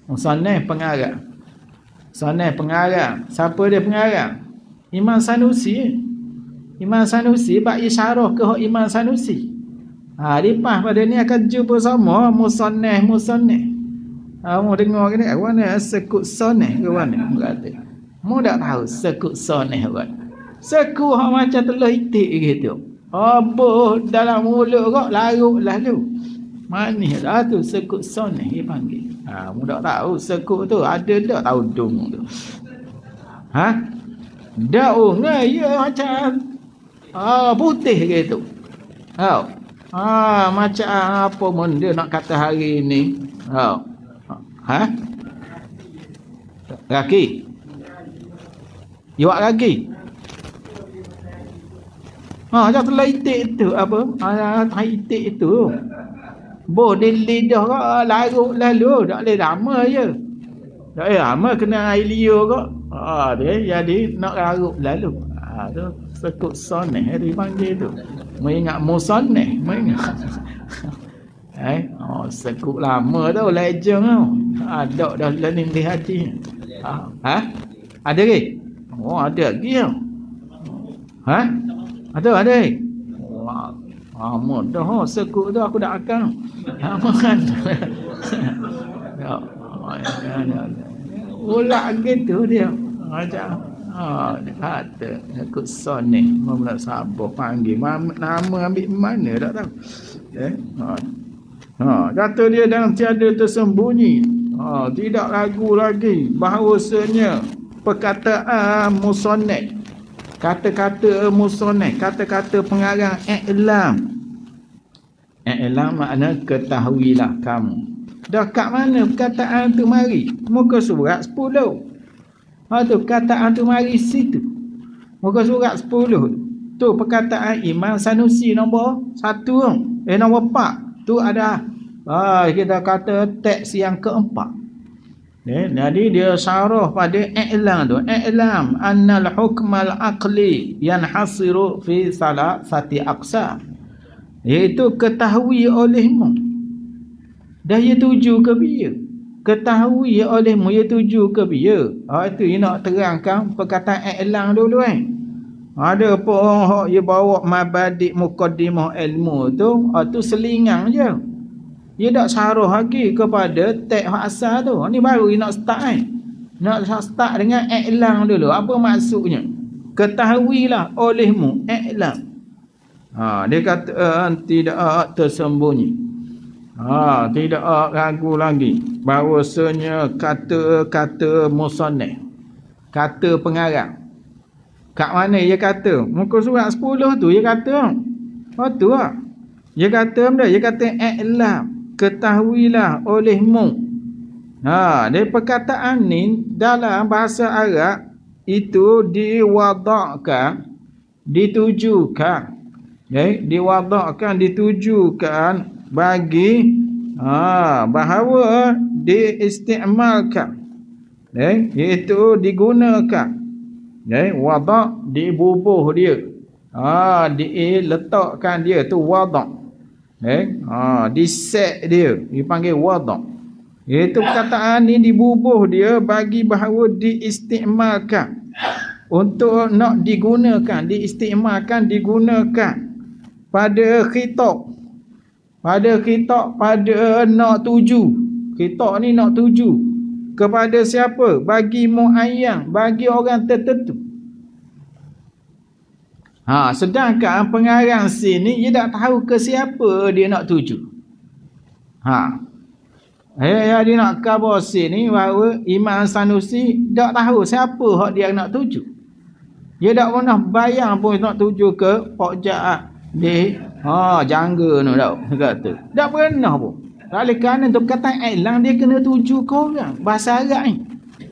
Musannif pengarang. Musannif pengarang. Siapa dia pengarang? Imam Sanusi. Imam Sanusi bak isyarah ke hak Imam Sanusi. Lepas pada ni akan jumpa sama musannif. Kamu dengar ke ni? Mana sekut soneh ke mana? Berkata. Mu tak tahu sekut soneh kot. Sekut hak macam telur itik gitu. Apa dalam mulut kok larut lalu. Manis dah tu sekut soneh dia panggil. Mu tak tahu sekut tu ada tak tahu dung tu. Daun ya macam putih gitu. Tahu? Macam apa pun dia nak kata hari ni. Tahu? Kaki. Iwak kaki. Macam telur itik tu apa? Tai itik tu. Di lidah kok larut lalu. Tak boleh lama je. Tak boleh lama kena air liur kok. Dia jadi nak larut lalu. Tu sekut soneh dia panggil tu. Mengingat musoneh. Mengingat. Sekut lama tu legend tu. Ada dah learning di hati. Ada ke? Ada lagi tau. Ada. Mudah sekut tu aku dah akan. Makan. Ulak gitu dia. Macam dia kata sekut soneh. Mula sabar panggil. Nama ambil mana tak tahu. Kata dia dan tiada tersembunyi. Tidak ragu lagi bahawasanya perkataan musoneh, kata-kata musoneh, kata-kata pengarang i'lam makna ketahuilah kamu. Dah kat mana perkataan tu mari? Muka surat 10. Tu perkataan tu mari situ. Muka surat 10 tu perkataan Imam Sanusi nombor 1 nombor 4 tu ada kita kata teks yang keempat. Jadi dia syarah pada i'lam tu. I'lam annal hukmal aqli yanhasiru fi salasati aqsa. Iaitu ketahui olehmu. Dah ia tuju ke biya? Ketahui olehmu ia tuju ke biya? Itu dia nak terangkan perkataan i'lam dulu Ada pun hak dia bawa mabadik muqaddimah ilmu tu selingang je. Dia tak syarah lagi kepada teks asal tu. Ni baru dia nak start Nak start dengan i'lam dulu. Apa maksudnya? Ketahuilah olehmu i'lam. Dia kata tidak tersembunyi. Tidak ragu lagi bahawasanya kata-kata musannaf, kata pengarang. Kat mana dia kata? Muka surat 10 tu dia kata. Tu lah. Dia kata benda? Dia kata i'lam. Ketahuilah olehmu. Dari perkataan ni dalam bahasa Arab itu diwadakkan, ditujukan. Ditujukan bagi bahawa diistimalkan. Iaitu digunakan. Wadak dibubuh dia. Diletakkan dia tu wadak. Diset dia dipanggil wadak. Iaitu perkataan ni dibubuh dia bagi bahawa diistimalkan untuk nak digunakan, diistimalkan, digunakan pada khitab, pada nak tuju. Khitab ni nak tuju kepada siapa? Bagi muayyan, bagi orang tertentu. Sedangkan pengarang sini dia tak tahu ke siapa dia nak tuju. Dia nak khabar sini bahawa Imam Sanusi tak tahu siapa hak dia nak tuju. Dia tak pernah bayang pun nak tuju ke Pak Ja'ad di jangga tu tau. Kata. Tak pernah pun. Oleh kerana tu perkataan i'lam dia kena tuju ke orang. Bahasa Arab ni.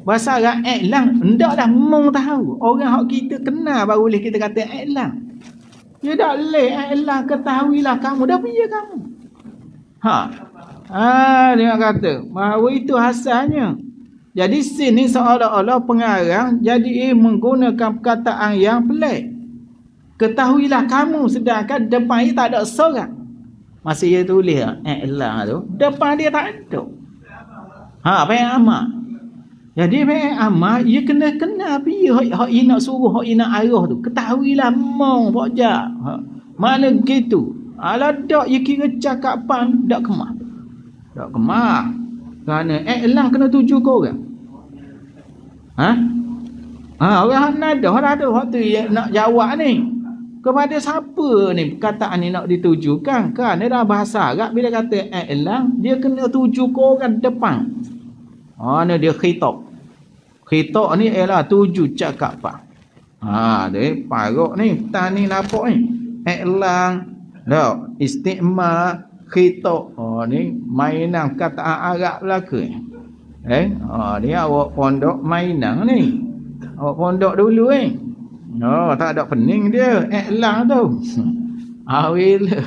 Bahasa Arab i'lam hendaklah mung tahu. Orang hak kita kenal baru boleh kita kata i'lam. Dia tak boleh i'lam ketahuilah kamu. Dah piye kamu? Dia kata bahawa itu asalnya. Jadi sini seolah-olah pengarang jadi menggunakan perkataan yang pelik. Ketahuilah kamu, sedangkan depan dia tak ada seorang. Masa dia tulis i'lam tu, depan dia tak ada. Baik amat. Jadi baik amat, ia kena kenal piye hak ia nak suruh, hak ia nak arah tu. Ketahuilah mong Pak Jak. Mana gitu. Alah dak ia kira cakapan dak kemah. Tak kemah. Kerana i'lam kena tuju ke orang. Orang nadah dah tu hak tu nak jawab ni. Kepada siapa ni perkataan ni nak ditujukan? Kan dalam bahasa Arab bila kata i'lam, dia kena tuju ke orang depan. Ni dia khitab. Khitab ni ialah tuju cakapan. Dia parok ni, tani nampak ni. I'lam, dah istiqmal khitab. Ni mainan kataan Arab belaka. Dia awak pondok mainan ni. Awak pondok dulu ni. Tak ada pening dia. I'lam tu. Bila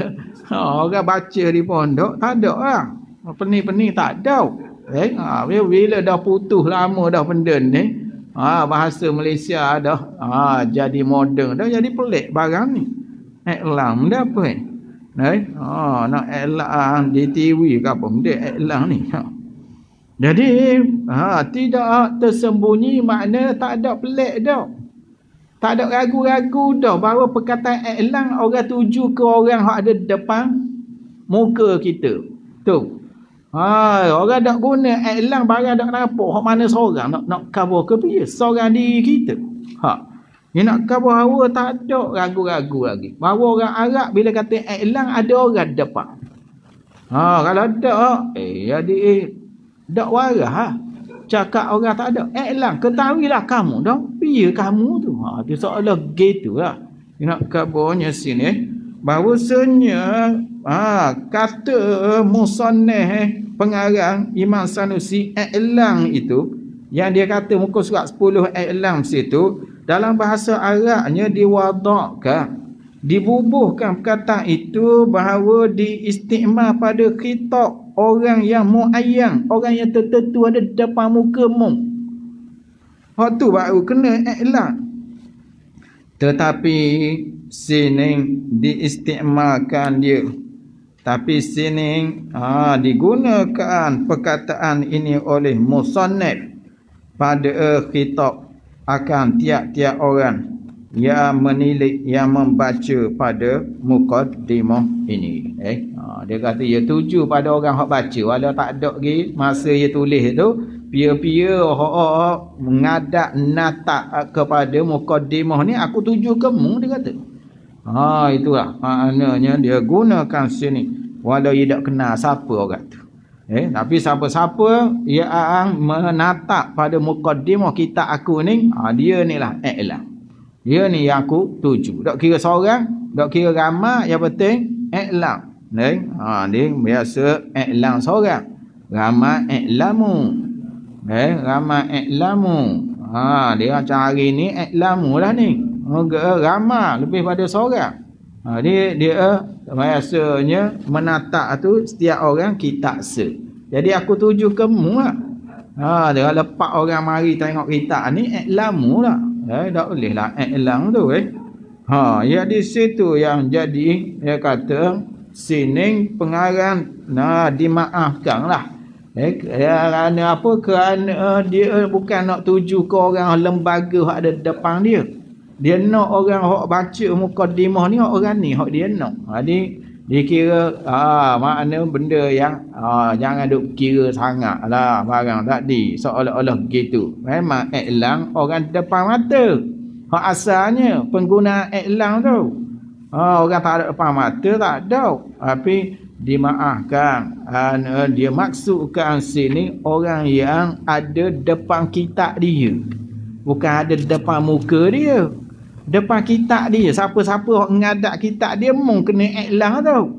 orang baca di pondok, tak ada lah. Pening-pening tak ada. Bila dah putus lama dah benda ni, bahasa Malaysia dah jadi moden, dah jadi pelik barang ni. I'lam dia apa ni? Nak i'lam di TV ke apa benda i'lam ni. Jadi tidak tersembunyi, makna tak ada pelik dah. Tak ada ragu-ragu dah bahawa perkataan i'lam orang tuju ke orang yang ada depan muka kita. Tu. Orang dak guna i'lam barang dak nampak hak mana seorang nak cover ke dia seorang diri kita. Dia nak cover hawa tak ada ragu-ragu lagi. Bahawa orang Arab bila kata i'lam ada orang depan. Kalau tak jadi dak warah cakap orang tak ada. I'lam ketahuilah kamu dah. Biar kamu tu. Tu seolah gitu lah. Dia nak kabarnya sini bahawasanya kata musannif pengarang Imam Sanusi i'lam itu yang dia kata muka surat 10 i'lam situ dalam bahasa Arabnya diwadakkan, dibubuhkan perkataan itu bahawa diistiqmal pada khitab orang yang muayyan, orang yang tertentu ada depan muka mu. Hak tu baru kena i'lam. Tetapi sini diistiqmalkan dia. Tapi sini digunakan perkataan ini oleh musannif pada khitab akan tiap-tiap orang yang menilik, yang membaca pada muqaddimah ini. Dia kata dia tuju pada orang hak baca, walau tak ada lagi masa dia tulis tu, pia-pia hak mengadap natak kepada muqaddimah ni aku tuju kamu, dia kata. Itulah maknanya dia gunakan sini walau dia tak kenal siapa orang tu. Tapi siapa-siapa yang menatap pada muqaddimah kitab aku ni, dia ni lah i'lam. Dia ni yang aku tuju. Tak kira seorang, tak kira ramai, yang penting i'lam. Dia biasa i'lam seorang. Ramai i'lamu. Ramai i'lamu. Dia macam hari ni i'lamu lah ni. Ramai lebih pada seorang. Dia biasanya menatap tu setiap orang kitab se. Jadi aku tuju kamu lah. Dia lepas orang mari tengok kitab ni i'lamu lah. Tak boleh lah i'lam tu. Ya di situ yang jadi dia kata sini pengarang dimaafkan lah. Kerana apa? Kerana dia bukan nak tuju ke orang lembaga yang ada depan dia. Dia nak orang hok baca muqaddimah ni orang ni hok dia nak. Dia kira makna benda yang jangan duk kira sangatlah barang tadi seolah-olah gitu. Memang i'lam orang depan mata. Hak asalnya pengguna i'lam tu. Orang tak ada depan mata tak ada. Tapi dimaafkan. Dia maksudkan sini orang yang ada depan kitab dia. Bukan ada depan muka dia. Depan kitab dia, siapa-siapa yang mengadap kitab dia mung kena i'lam tau.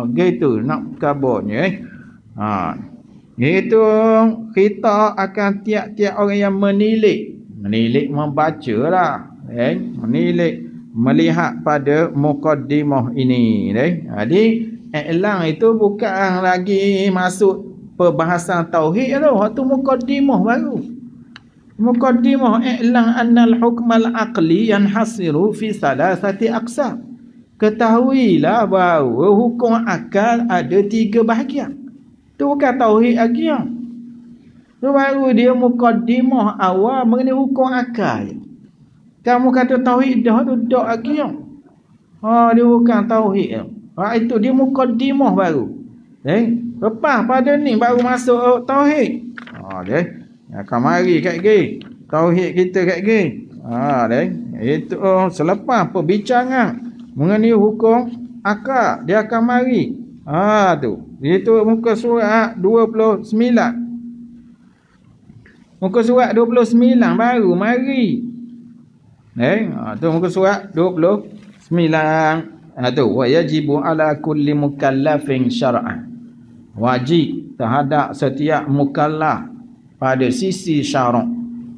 Gitu nak kabarnya. Itu kita akan tiap-tiap orang yang menilik membaca lah. Menilik, melihat pada muqaddimah ini. Jadi i'lam itu bukan lagi masuk perbahasan tauhid tu. Waktu muqaddimah baru. Muqaddimah i'lam annal hukmal aqli yanhasiru fi salasati aqsam. Ketahuilah bahawa hukum akal ada 3 bahagian. Tu bukan tauhid lagi. Tu baru dia muqaddimah awal mengenai hukum akal. Kamu kata tauhid dah tu dak lagi. Dia bukan tauhid. Itu dia muqaddimah baru. Lepas pada ni baru masuk tauhid. Dia akan mari kat gini. Tauhid kita kat gini. Itu selepas perbincangan mengenai hukum akad dia akan mari. Tu. Itu muka surat 29. Muka surat 29 baru mari. Tu muka surat 29. Tu wa yajibu ala kulli mukallafin syar'an. Wajib terhadap setiap mukallaf pada sisi syarak,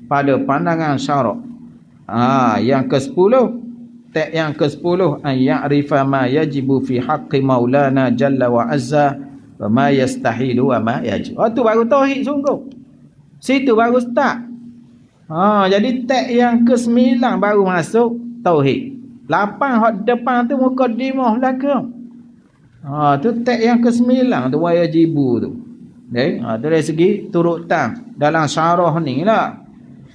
pada pandangan syarak. Yang ke-10, teks yang ke-10, an ya'rifa ma yajibu fi haqqi maulana jalla wa azza wa ma yastahilu wa ma yajib. Tu baru tauhid sungguh. Situ baru start. Jadi teks yang ke-9 baru masuk tauhid. 8 hak depan tu mukadimah belakang. Tu teks yang ke-9 tu wajibu tu. Tu dari segi turutan dalam syarah ni lah.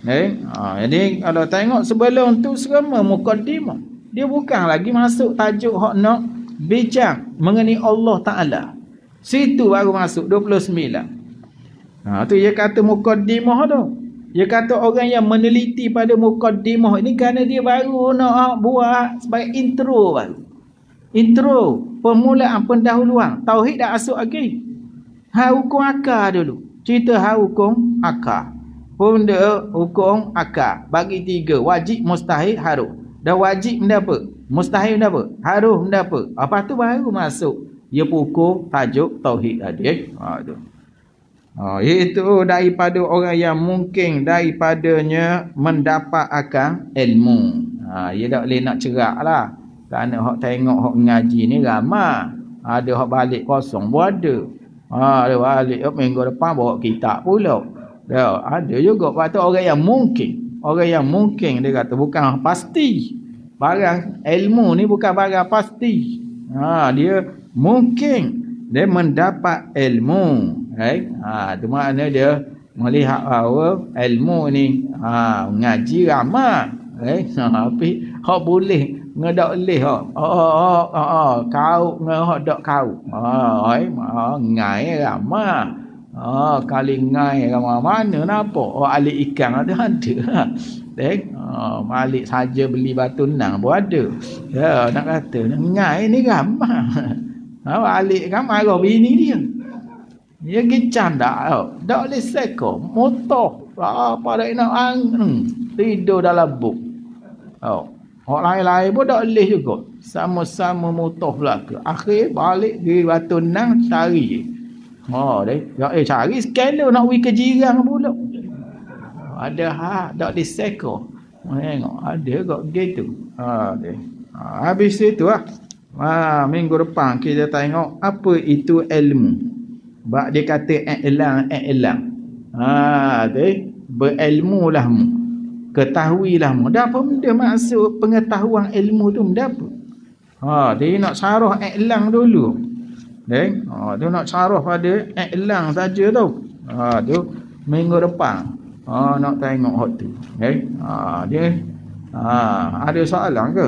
Jadi kalau tengok sebelum tu semua mukadimah. Dia bukan lagi masuk tajuk hak nak bincang mengenai Allah Ta'ala. Situ baru masuk 29. Tu dia kata mukadimah tu. Dia kata orang yang meneliti pada mukadimah ini kerana dia baru nak buat sebagai intro baru. Intro, permulaan, pendahuluan. Tauhid dah masuk lagi. Hukum akar dulu. Cerita hukum akar. Benda hukum akar. Bagi 3. Wajib, mustahil, haruh. Dah wajib benda apa? Mustahil benda apa? Haruh benda apa? Lepas tu baru masuk. Ia pukul tajuk tauhid tadi. Itu daripada orang yang mungkin daripadanya mendapat akan ilmu. Ia tak boleh nak cerak lah. Kerana hak tengok hak ngaji ni ramai. Ada hak balik kosong pun ada. Ada balik minggu depan bawa kitab pula. Ada juga. Lepas tu orang yang mungkin. Orang yang mungkin dia kata bukan pasti. Barang ilmu ni bukan barang pasti. Dia mungkin dia mendapat ilmu. Tu makna dia melihat bahawa ilmu ni ngaji ramai. Tapi hak boleh ngedak leh kau ngehak dak kau. Ngai ramai. Kali ngai ramai mana napa? Alik ikan ada. Balik saja beli batu nang pun ada. Nak kata ngai ni ramai. Alik kan marah bini dia. Dia gicam dah. Tak boleh seko. Motor. Apa dah nak tidur dalam buk. Orang lain-lain pun tak boleh juga. Sama-sama motor belaka. Akhir balik di batu nang cari. Cari skala nak pergi ke jiran pula. Ada tak boleh seko. Tengok. Ada kok begitu. Habis itu lah. Minggu depan kita tengok apa itu ilmu. Bak dia kata i'lam. Berilmulah mu. Ketahuilah mu. Dah apa benda maksud pengetahuan ilmu tu benda apa? Dia nak syarah i'lam dulu. Dia nak syarah pada i'lam saja tu. Tu minggu depan. Nak tengok hak tu. Dia ada soalan ke?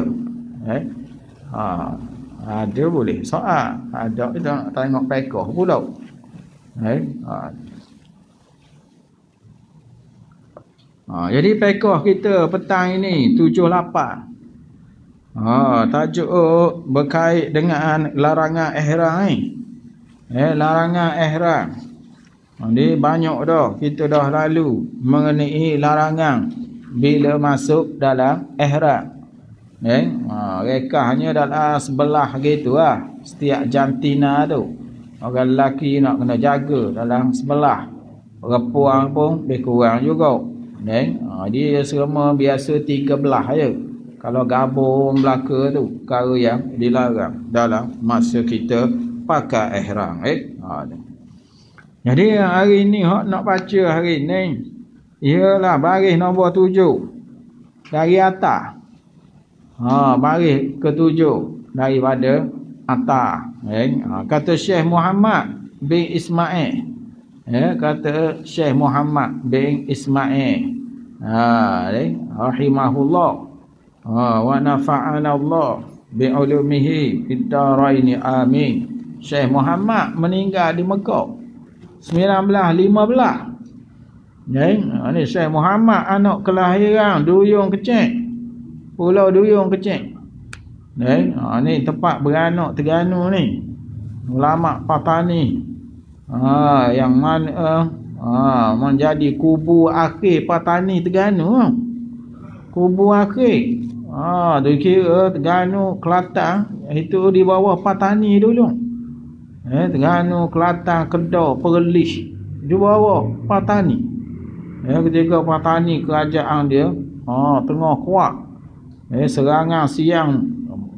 Ada boleh soal. Ada kita nak tengok pekoh pula. Jadi pekoh kita petang ini 78. Tajuk berkait dengan larangan ihram ni. Larangan ihram. Ni banyak dah kita dah lalu mengenai larangan bila masuk dalam ihram. Rekahnya dalam sebelah gitu lah. Setiap jantina tu orang lelaki nak kena jaga dalam sebelah. Orang puang pun lebih kurang juga. Dia semua biasa 3 belah je. Kalau gabung belaka tu perkara yang dilarang dalam masa kita pakai ihram. Jadi hari ni hak nak baca hari ni ialah baris nombor 7 dari atas. Baris ke-7 daripada atas. Kata Syekh Muhammad bin Ismail. Kata Syekh Muhammad bin Ismail. Rahimahullah. Wa nafa'ana Allah bi'ulumihi fid daraini amin. Syekh Muhammad meninggal di Mekah 1915. Ni Syekh Muhammad anak kelahiran Duyung Kecek. Pulau Duyung Kecek. Ni tempat beranak Terengganu ni. Ulama Patani. Yang mana menjadi kubu akhir Patani Terengganu. Kubu akhir. Dia kira Terengganu Kelantan itu di bawah Patani dulu. Terengganu Kelantan Kedah Perlis di bawah Patani. Ketika Patani kerajaan dia tengah kuat. Serangan siang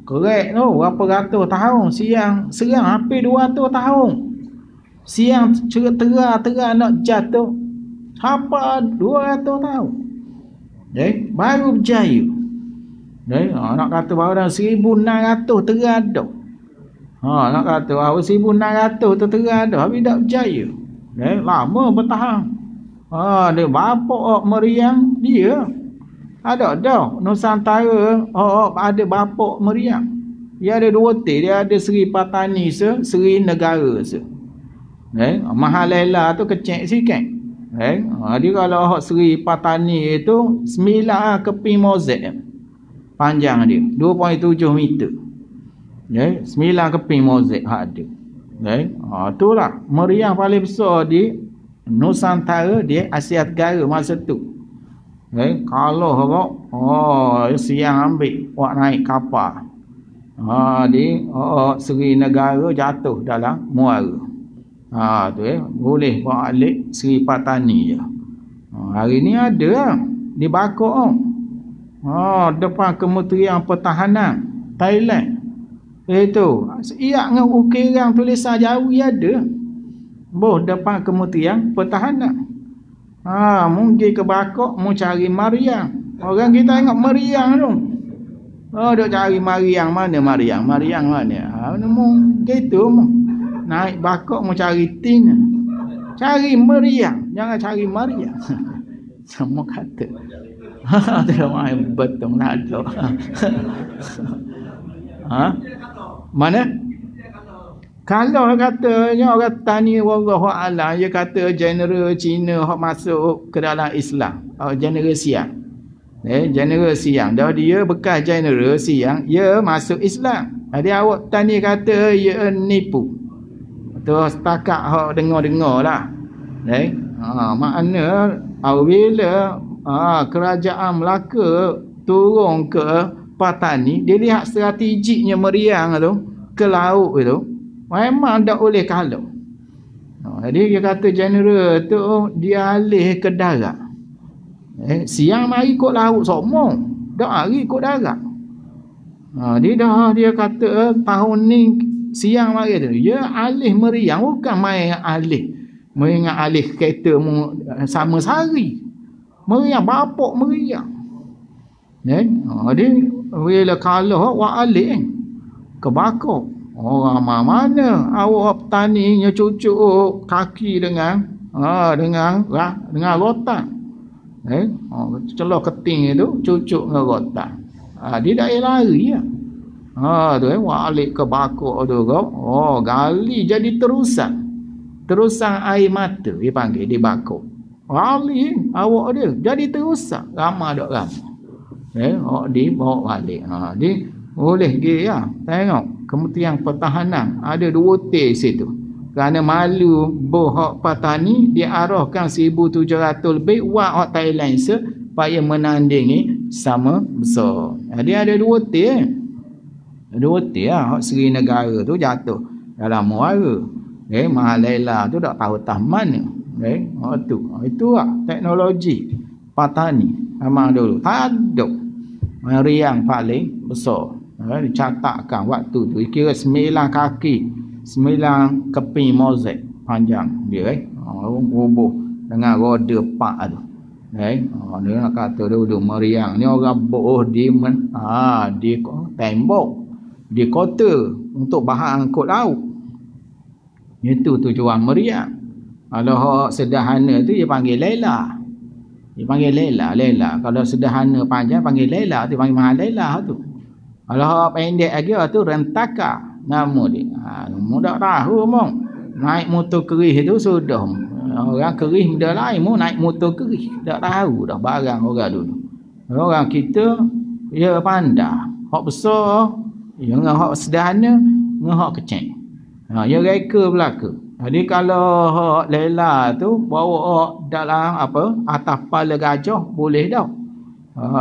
kerek tu berapa ratus tahun siang serang hampir 200 tahun. Siang tera nak jatuh apa 200 tahun. Baru berjaya. Nak kata baru dah 1600 terada. Nak kata baru 1600 tu terada habis tak berjaya. Lama bertahan. Dia bapak meriang dia. Ada dah Nusantara ada bapak meriang. Dia ada dua hotel, dia ada Seri Patani Seri Negara Mahalela tu kecil sikit. Dia kalau Seri Patani itu 9 keping mozaik panjang dia 2.7 meter. 9 keping mozaik ada. Itulah meriang paling besar di Nusantara di Asia Tenggara masa tu. Kalau siang ambil buat naik kapal. Di Seri Negara jatuh dalam muara. Boleh bawa alik Seri Patani je. Hari ni ada di Bangkok. Depan Kementerian Pertahanan Thailand. Itu iak dengan ukiran tulisan Jawi ada. Depan Kementerian Pertahanan. Mungkin ke Bangkok mau cari Mariang. Orang kita tengok Mariang tu. Duk cari Mariang mana. Mariang mana? Mungkin gitu. Naik Bangkok mau cari tin. Cari Mariang, jangan cari Mariang. Semua kata. Dia main betul nak ada. Mana? Kalau katanya orang tanya wallahu a'lam, dia kata general Cina hok masuk ke dalam Islam, general Siang. General Siang dah dia bekas general Siang, dia masuk Islam. Dia awak tanya kata dia nipu. Tu setakat hok dengar-dengar lah. Makna bila kerajaan Melaka turun ke Patani, dia lihat strategiknya meriang tu ke laut itu. Memang tak boleh kalau. Jadi dia kata general tu dia alih ke darat. Siang mari ikut laut semua. Tak hari ikut darat. Dia kata tahun ni siang mari tu. Dia alih meriang bukan main alih. Mengingat alih kereta sama sehari. Meriang bapak meriang. Dia bila kalau awak alih ke Bangkok. Orang mana awak petani cucuk kaki dengan rotan. Celok keting itu cucuk dengan rotan. Dia dah lari ya. Walik ke Bangkok tu gali jadi terusan air mata dia panggil di Bangkok. Wali awak dia jadi terusan ramah dak ramah. Dibawa balik. Dia boleh dia tengok Kementerian Pertahanan ada 2 hotel situ. Kerana malu bohok Patani diarahkan 1,700 lebih wak Thailand supaya menandingi sama besar. Dia ada 2 hotel. 2 hotel hak Seri Negara tu jatuh dalam muara. Mahalela tu tak tahu tah mana. Itu teknologi Patani memang dulu tak ada. Meriang paling besar. Dicatatkan waktu tu kira 9 kaki 9 keping mozaik panjang dia rubuh dengan roda 4 tu. Dia nak kata dulu meriang ni orang boh di tembok di kota untuk bahan angkut laut. Itu tujuan meriang. Kalau sederhana tu dia panggil lela. Kalau sederhana panjang panggil lela tu, panggil mahal lela tu. Kalau pendek lagi tu rentaka nama dia. Mudah tahu mong. Naik motor kerih tu sudah. Orang kerih benda lain, mu naik motor kerih. Tak tahu dah barang orang dulu. Orang kita, dia pandai. Hak besar, dengan hak sederhana, dengan hak kecil. Dia reka belaka. Jadi kalau hak lela tu, bawa hak dalam atas kepala gajah, boleh dah.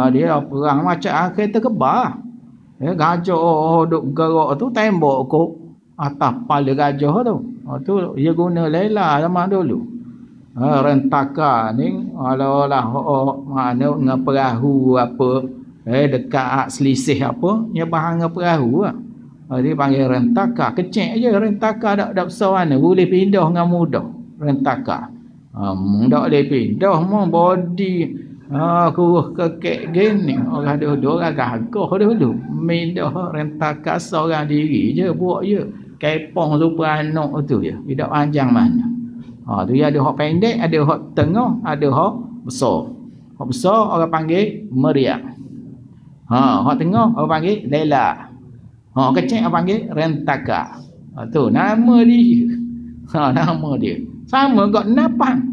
Dia perang macam kereta kebal. Gajah duk gerak tu, tembok kok atas kepala gajah tu. Tu dia guna lela zaman dulu. Rentaka ni kalau lah mana dengan perahu apa dekat selisih apa nyebahan dengan perahu lah. Dia panggil rentaka. Kecil je rentaka, tak besar mana, boleh pindah dengan mudah rentaka. Tak boleh pindah mau body kurus kekek gini. Orang dulu orang gagah dulu pindah rentaka seorang diri je buat je. Kepong super anak tu je, tidak panjang mana. Tu dia ada hak pendek, ada hak tengah, ada hak besar. Hak besar orang panggil meriah. Hak tengah orang panggil lela. Hak kecil orang panggil rentaka. Tu nama dia. Nama dia. Sama kat napang.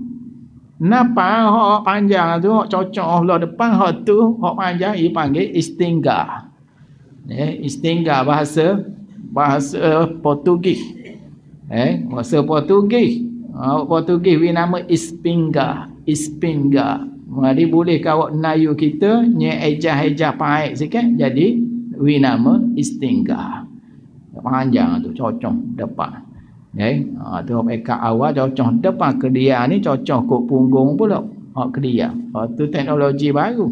Napang hak panjang tu, hak cocok belah depan, hak tu hak panjang dia panggil istingga. Istingga bahasa Portugis. Bahasa Portugis. Portugis we nama Espinga. Jadi boleh kawak Melayu kita ejah paik sikit jadi we nama Istingga. Panjang tu cocok depan. Tu pekat awal cocok depan, kedia ni cocok kok punggung pula. Ke dia. Tu teknologi baru.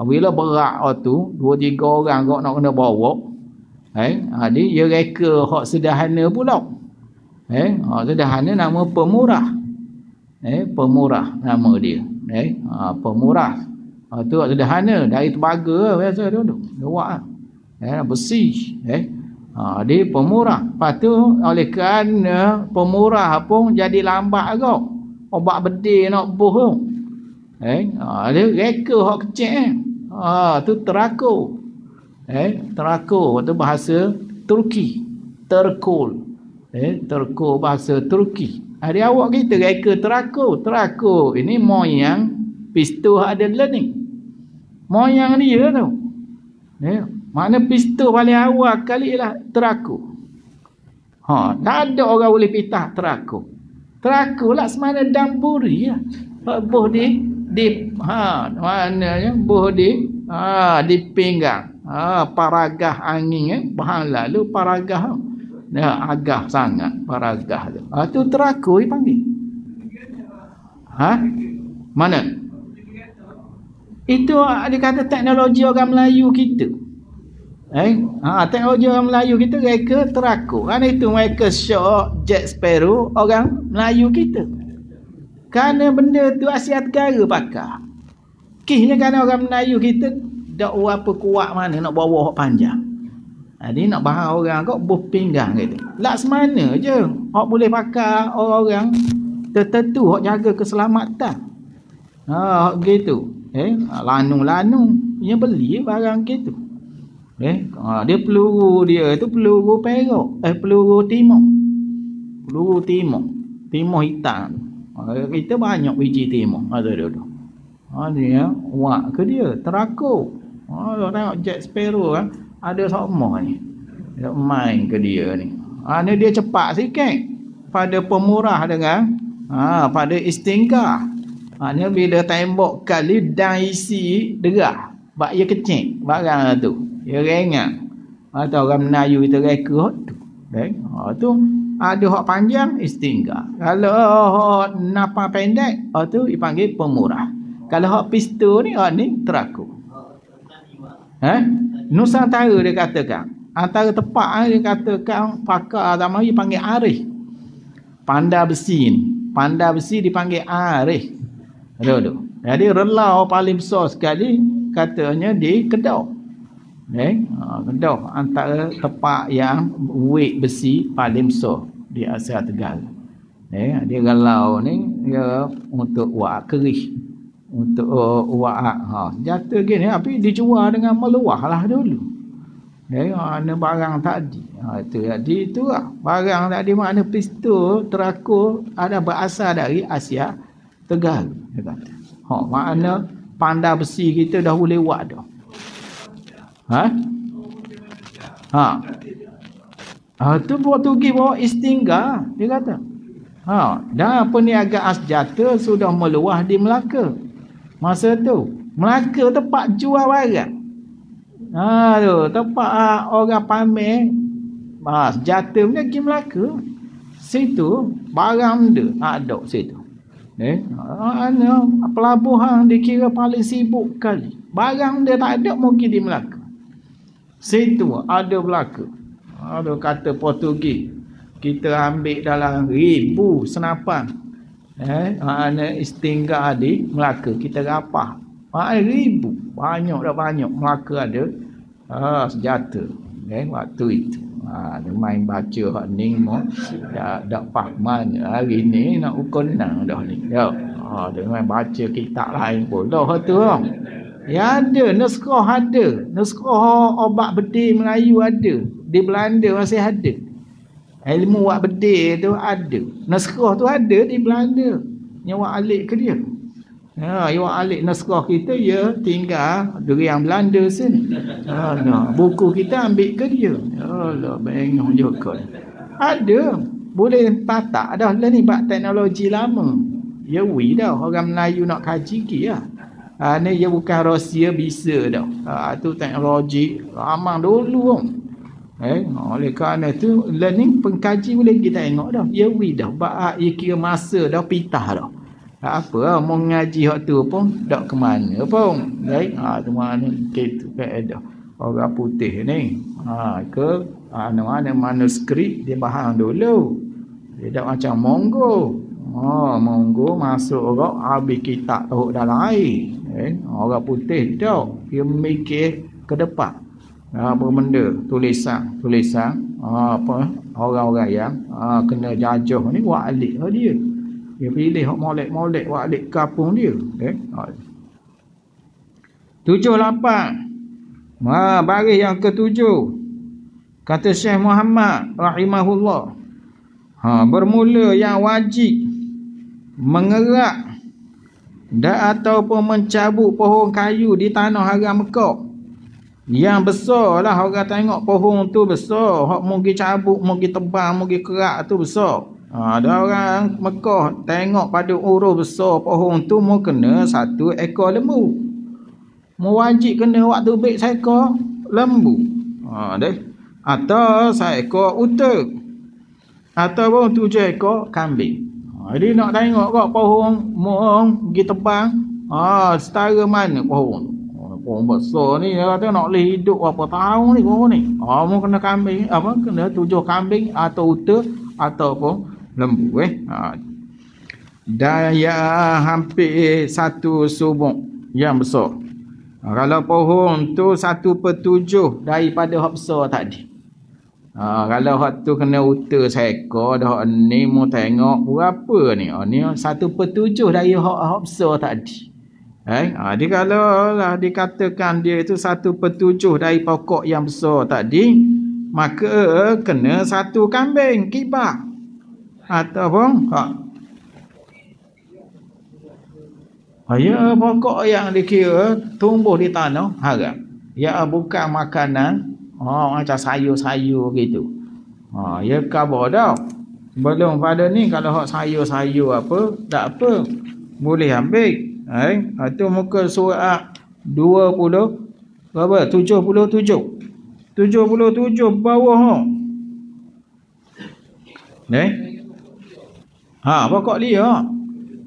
Bila berat tu 2-3 orang kok nak kena bawa. Jadi dia reka hak sederhana pula. Sederhana nama pemurah. Pemurah nama dia. Pemurah. Tu sederhana dari tembaga biasa dulu. Luak besi. Dia pemurah. Lepas tu oleh kerana pemurah pun jadi lambat agak. Obat bedil nak buh tu. Dia reka hak kecil. Tu terako. Terako tu bahasa Turki. Terkul. Terko bahasa Turki. Ada awak kita reka terako ini moyang pistol ada learning. Moyang dia tu. Mana pistol paling awal kali lah terako. Tak ada orang boleh pitah terako. Terako lah semana damburi ya. Buh di maknanya buh di pinggang. Paragah angin bahan lalu paragah. Agah sangat paragah tu. Tu terako dia panggil. Mana? Itu dia kata teknologi orang Melayu kita. Teknologi orang Melayu kita reka terako. Kan itu mereka syok Jack Sparrow orang Melayu kita. Kerana benda tu Asia Tenggara pakar. Kisnya kerana orang Melayu kita tak apa kuat mana nak bawa hak panjang. Dia nak bahas orang kau buh pinggang gitu. Lak semana je hak boleh pakai orang tertentu hak jaga keselamatan. Gitu. Lanung dia beli barang gitu. Dia peluru dia tu peluru perak, peluru timur. Peluru timur. Timur hitam. Kita banyak biji timur ada dulu. Dia wak ke dia terako. Tengok Jack Sparrow kan. Ada sama ni. Dia main ke dia ni. Dia cepat sikit. Pada pemurah dengan pada istingga. Bila tembok kali dan isi derah. Bak ia kecil. Barang tu. Dia ringan. Atau orang Melayu kita reka tu. Tu ada hak panjang istingga. Kalau hak napa pendek tu dipanggil pemurah. Kalau hak pistol ni ni terako. Nusantara dia katakan. Antara tepat dia katakan pakar zaman dia panggil arif. Panda besi ni. Panda besi dipanggil arif. Jadi relau paling besar sekali katanya di Kedah. Kedah antara tempat yang weight besi paling besar di Asia Tenggara. Dia relau ni dia untuk wak kerih. Untuk jatuh gini tapi dijual dengan meluah lah dulu. Ada barang tadi Itu jadi itu lah. Barang tadi makna pistol terakur ada berasal dari Asia Tenggara. Dia kata. Makna pandai besi kita dah boleh buat dah. Tu Portugis bawa istingga, dia kata. Dan perniagaan senjata sudah meluas di Melaka. Masa tu Melaka tempat jual barang. Tempat orang pamer senjata punya pergi Melaka. Situ barang ada situ. Pelabuhan dikira paling sibuk kali. Barang dia tak ada mungkin di Melaka. Situ ada Melaka. Ada kata Portugis. Kita ambil dalam 1000 senapan. Istingga di Melaka. Kita rapah. 1000. Banyak dah banyak. Melaka ada senjata. Waktu itu. Dia main baca hak ni mo. Dak fahman. Hari ni nak ukur nang dah ni. Dia main baca kitab lain pula tu. Ya ada. Naskah ada. Naskah obat bedil Melayu ada. Di Belanda masih ada. Ilmu wak bedil tu ada. Naskah tu ada di Belanda. Nyawa alik ke dia. Yang alik naskah kita ya tinggal dari yang Belanda sini. Buku kita ambil ke dia. Allah bengong juga. Ada. Boleh tatak dah lah ni bak teknologi lama. Ya dah orang Melayu nak kaji ke ya. Ni ya bukan rahsia bisa dah. Tu teknologi lama dulu. Oleh kerana tu learning pengkaji boleh kita tengok dah. Ya dah bak ia kira masa dah pitah dah. Tak apa, mau ngaji hak tu pun tak ke mana pun. Baik, tu mana gitu kaedah. Orang putih ni, mana manuskrip dia bahang dulu. Dia tak macam Monggo. Monggo masuk orang habis kitab tahu dalam air. Orang putih tak, dia mikir ke depan. Apa benda tulisan, orang-orang yang kena jajah ni buat alik dia. Dia pilih hak molek-molek walik kampung dia. 78. Baris yang ke-7. Kata Syekh Muhammad rahimahullah. Bermula yang wajib mengerak dan ataupun mencabut pohon kayu di tanah haram Mekah. Yang besar lah orang tengok pohon tu besar. Hak mungkin cabut, mungkin tebang, mungkin kerak tu besar. Ada orang Mekah tengok pada urus besar pohon tu mau kena 1 ekor lembu. Mau wajib kena waktu baik seekor lembu. Atau 1 ekor unta. Ataupun 7 ekor kambing. Jadi nak tengok kok pohon mau pergi tebang. Setara mana pohon? Pohon besar ni dia kata nak boleh hidup berapa tahun ni pohon ni. Mau kena kambing, kena 7 kambing atau unta ataupun lembu dan ya hampir 1 subuk yang besar. Kalau pohon tu 1/7 daripada hak besar tadi. Kalau hak tu kena unta seekor dah ni mau tengok berapa ni. Ni 1/7 dari hak besar tadi. Jadi kalau lah dikatakan dia itu 1/7 dari pokok yang besar tadi, maka kena 1 kambing kibah. Ataupun ya pokok yang dikira tumbuh di tanah haram. Ya bukan makanan macam sayur-sayur gitu. Ya khabar dah. Belum pada ni kalau hak sayur-sayur apa tak apa boleh ambil. Itu muka surat 20 berapa? 77 bawah pokok liar.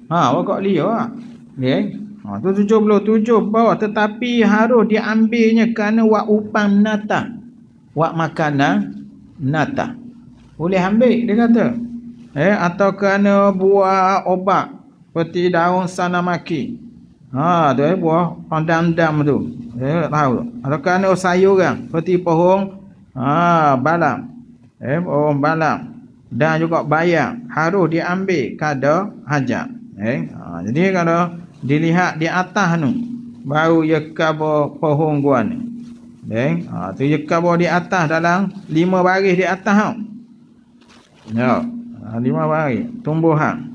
Pokok liar. Tu 77 bawah, tetapi harus diambilnya kerana wak upam nata. Wak makanan nata. Boleh ambil dia kata. Atau kerana buah obat seperti daun sanamaki. Tu buah pandam-dam tu. Tahu. Atau kerana sayuran seperti pohon balam. Pohon balam. Dan juga bayam harus diambil kadar hajat. Jadi kalau dilihat di atas tu baru ia khabar pohon gua ni. Tu je kabur di atas dalam 5 baris di atas tau. Ya, 5 baris tumbuhan.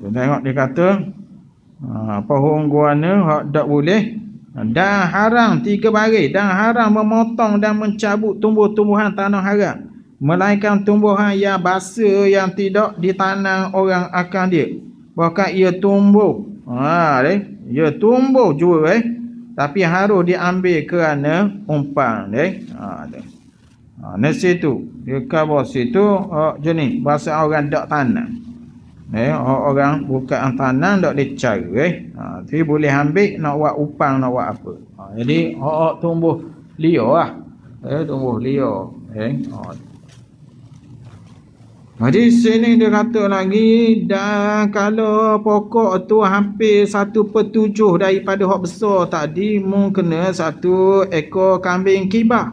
Tu tengok dia kata pohon guana hak tak boleh dan haram 3 baris, dan haram memotong dan mencabut tumbuh-tumbuhan tanah haram, melainkan tumbuhan yang basah yang tidak ditanam orang akan dia. Bahkan ia tumbuh. Ia tumbuh juga tapi harus diambil kerana umpan nasi tu dia khabar situ jenis bahasa orang tak tanam. Orang bukan tanam tak dicara tapi boleh ambil nak buat upang, nak buat apa. Jadi tumbuh liar lah. Tumbuh liar. Jadi sini dia kata lagi, dan kalau pokok tu hampir 1/7 daripada hak besar tadi, mungkin kena 1 ekor kambing kibah.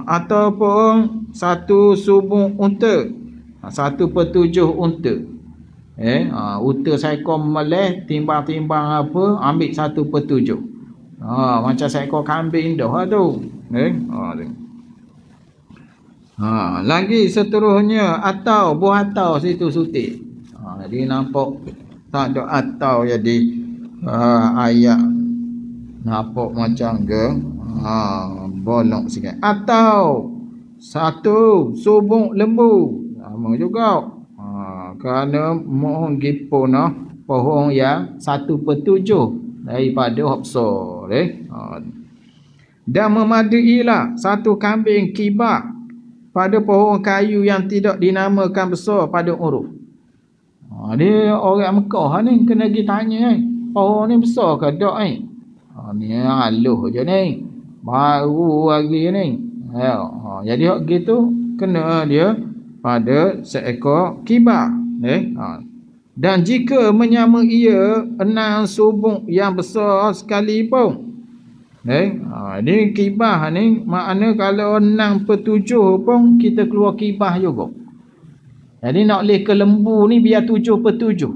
Ataupun 1 subung unta. 1/7 unta. Unta seekor meleh, timbang-timbang apa, ambil 1/7. Macam seekor kambing dah tu. Lagi seterusnya atau buah atau situ sutik. Jadi nampak tak ada atau jadi ayat nampak macam ke bolong sikit. Atau 1 subung lembu sama juga. Kerana mohon gipona pohon yang 1/7 daripada hopsor dan memadailah 1 kambing kibah pada pohon kayu yang tidak dinamakan besar pada uruf. Dia orang Mekah ni kena pergi tanya pohon ni besar ke tak ni aluh je ni, baru lagi ni. Jadi hak gitu kena dia pada seekor kibah. Dan jika menyama ia 6 subung yang besar sekalipun. Ni kibah ni makna kalau 6/7 pun kita keluar kibah juga. Jadi nak leh ke lembu ni biar 7/7.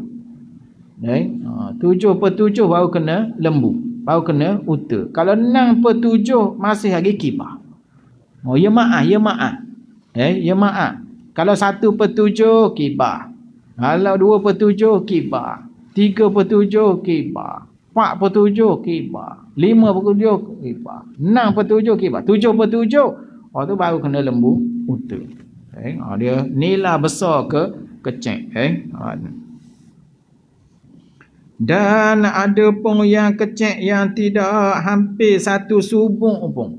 7/7 baru kena lembu, baru kena unta. Kalau 6/7 masih lagi kibah. Ya maaf. Ya maaf. Kalau 1/7 kibah. Kalau 2/7 kibah. 3/7 kibah. 4/7 kibah, 5/7 kibah, 6/7 kibah, 7/7 tu baru kena lembu unta. Dia nilai besar ke kecil. Dan ada pun yang kecil yang tidak hampir 1 subung pun.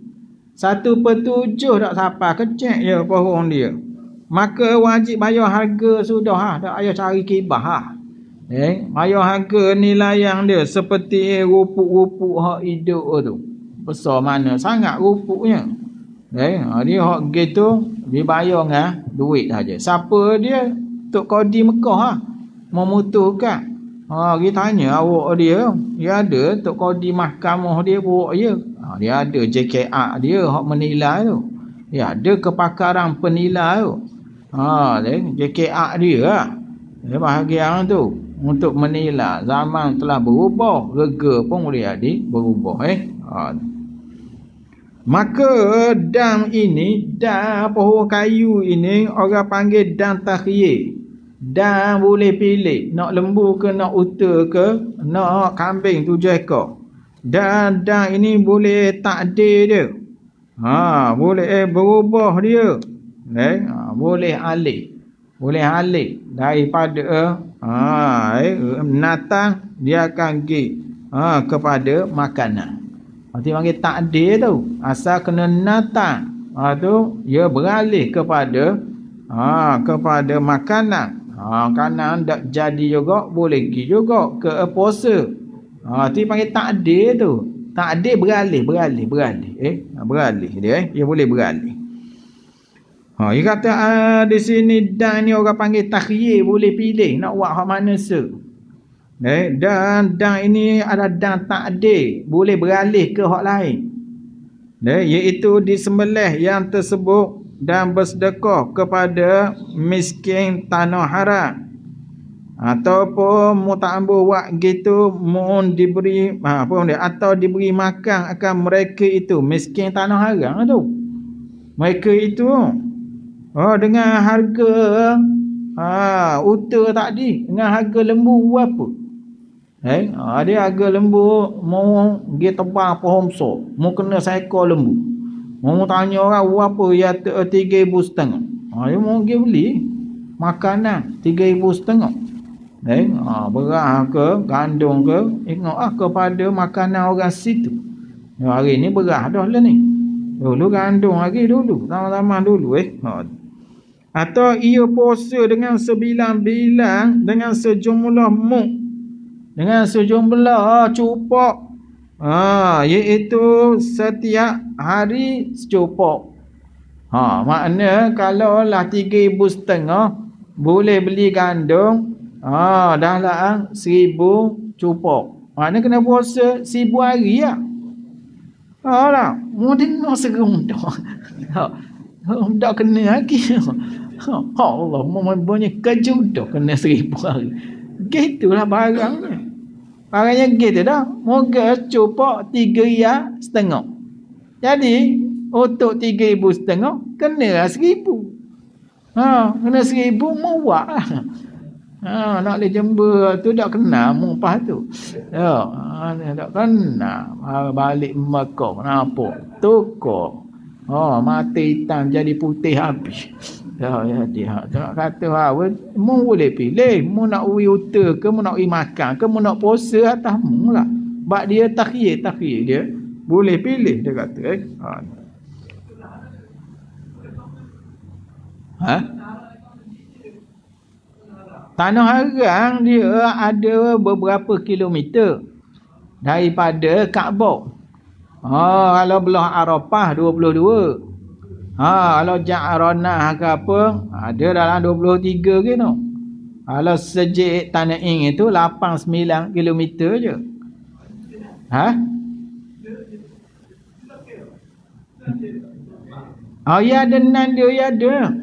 1/7 tak sampai, kecil je pohon dia. Maka wajib bayar harga sudah tak payah cari kibah bayar harga nilai yang dia seperti rupuk-rupuk hak hidup tu. Besar mana sangat rupuknya. Dia hak gitu dibayar dengan duit saja. Siapa dia? Tok Qadi Mekah memutuskan. Kita tanya awak dia ada Tok Qadi mahkamah dia buat je. Dia ada JKA dia hak menilai tu. Dia ada kepakaran penilai tu. JKA dia dia bahagian tu untuk menilai. Zaman telah berubah, rega pun boleh jadi berubah. Maka dam ini, dam pohon kayu ini orang panggil dam takhyir. Dam boleh pilih nak lembu ke, nak unta ke, nak kambing 7 ekor. Dan dam ini boleh takdir dia. Boleh berubah dia. Boleh alih. Boleh alih daripada binatang dia akan pergi kepada makanan. Nanti panggil takdir tu. Asal kena binatang tu dia beralih kepada makanan. Makanan tak jadi juga boleh pergi juga ke puasa. Nanti panggil takdir tu. Takdir beralih. Beralih dia boleh beralih. Dia kata di sini dan ni orang panggil takhyir, boleh pilih nak buat hak mana se. Dan ini ada dan takdir, boleh beralih ke hak lain. Iaitu disembelih yang tersebut dan bersedekah kepada miskin tanah haram. Ataupun mu tak ambil buat gitu, mu diberi apa dia, atau diberi makan akan mereka itu miskin tanah haram tu. Mereka itu dengan harga unta tadi, dengan harga lembu berapa? Dia harga lembu mau pergi tebang pohon besar, mau kena seekor lembu. Mau tanya orang berapa ya 3,500. Dia mau pergi beli makanan 3,500. Beras ke, gandum ke, ingatlah kepada makanan orang situ. Hari ni beras dah lah ni. Dulu gandum lagi dulu, zaman-zaman dulu Atau ia puasa dengan 9 bilang dengan sejumlah muk, dengan sejumlah cupak. Iaitu setiap hari secupak. Makna kalau lah 3,500 boleh beli gandum dah lah 1,000 cupak. Makna kena puasa 1,000 hari lah. Lah, mu dengar serum dah. Tak kena lagi. Allah, mu banyak kejut dah kena 1,000 hari. Gitulah barangnya. Barangnya gitu dah. Moga cupak 3,500. Jadi, untuk 3,500 kena lah 1,000. Kena 1,000 muak lah. Nak boleh jember tu tak kena mumpah tu. Tak kena. Balik Mekah kenapa? Tukar. Mati hitam jadi putih habis. Dia nak kata mu boleh pilih, mu nak uwi uta ke, mu nak uwi makan ke, mu nak puasa atas mu lah. Bak dia takhir dia boleh pilih, dia kata Tanah Haram dia ada beberapa kilometer daripada Kaabah. Kalau belah Arafah 22. Kalau Ja'ranah ke apa, ada dalam 23 gitu. Kalau sejik Tana'in itu 8-9 kilometer je. Ya ada nanda, ya ada.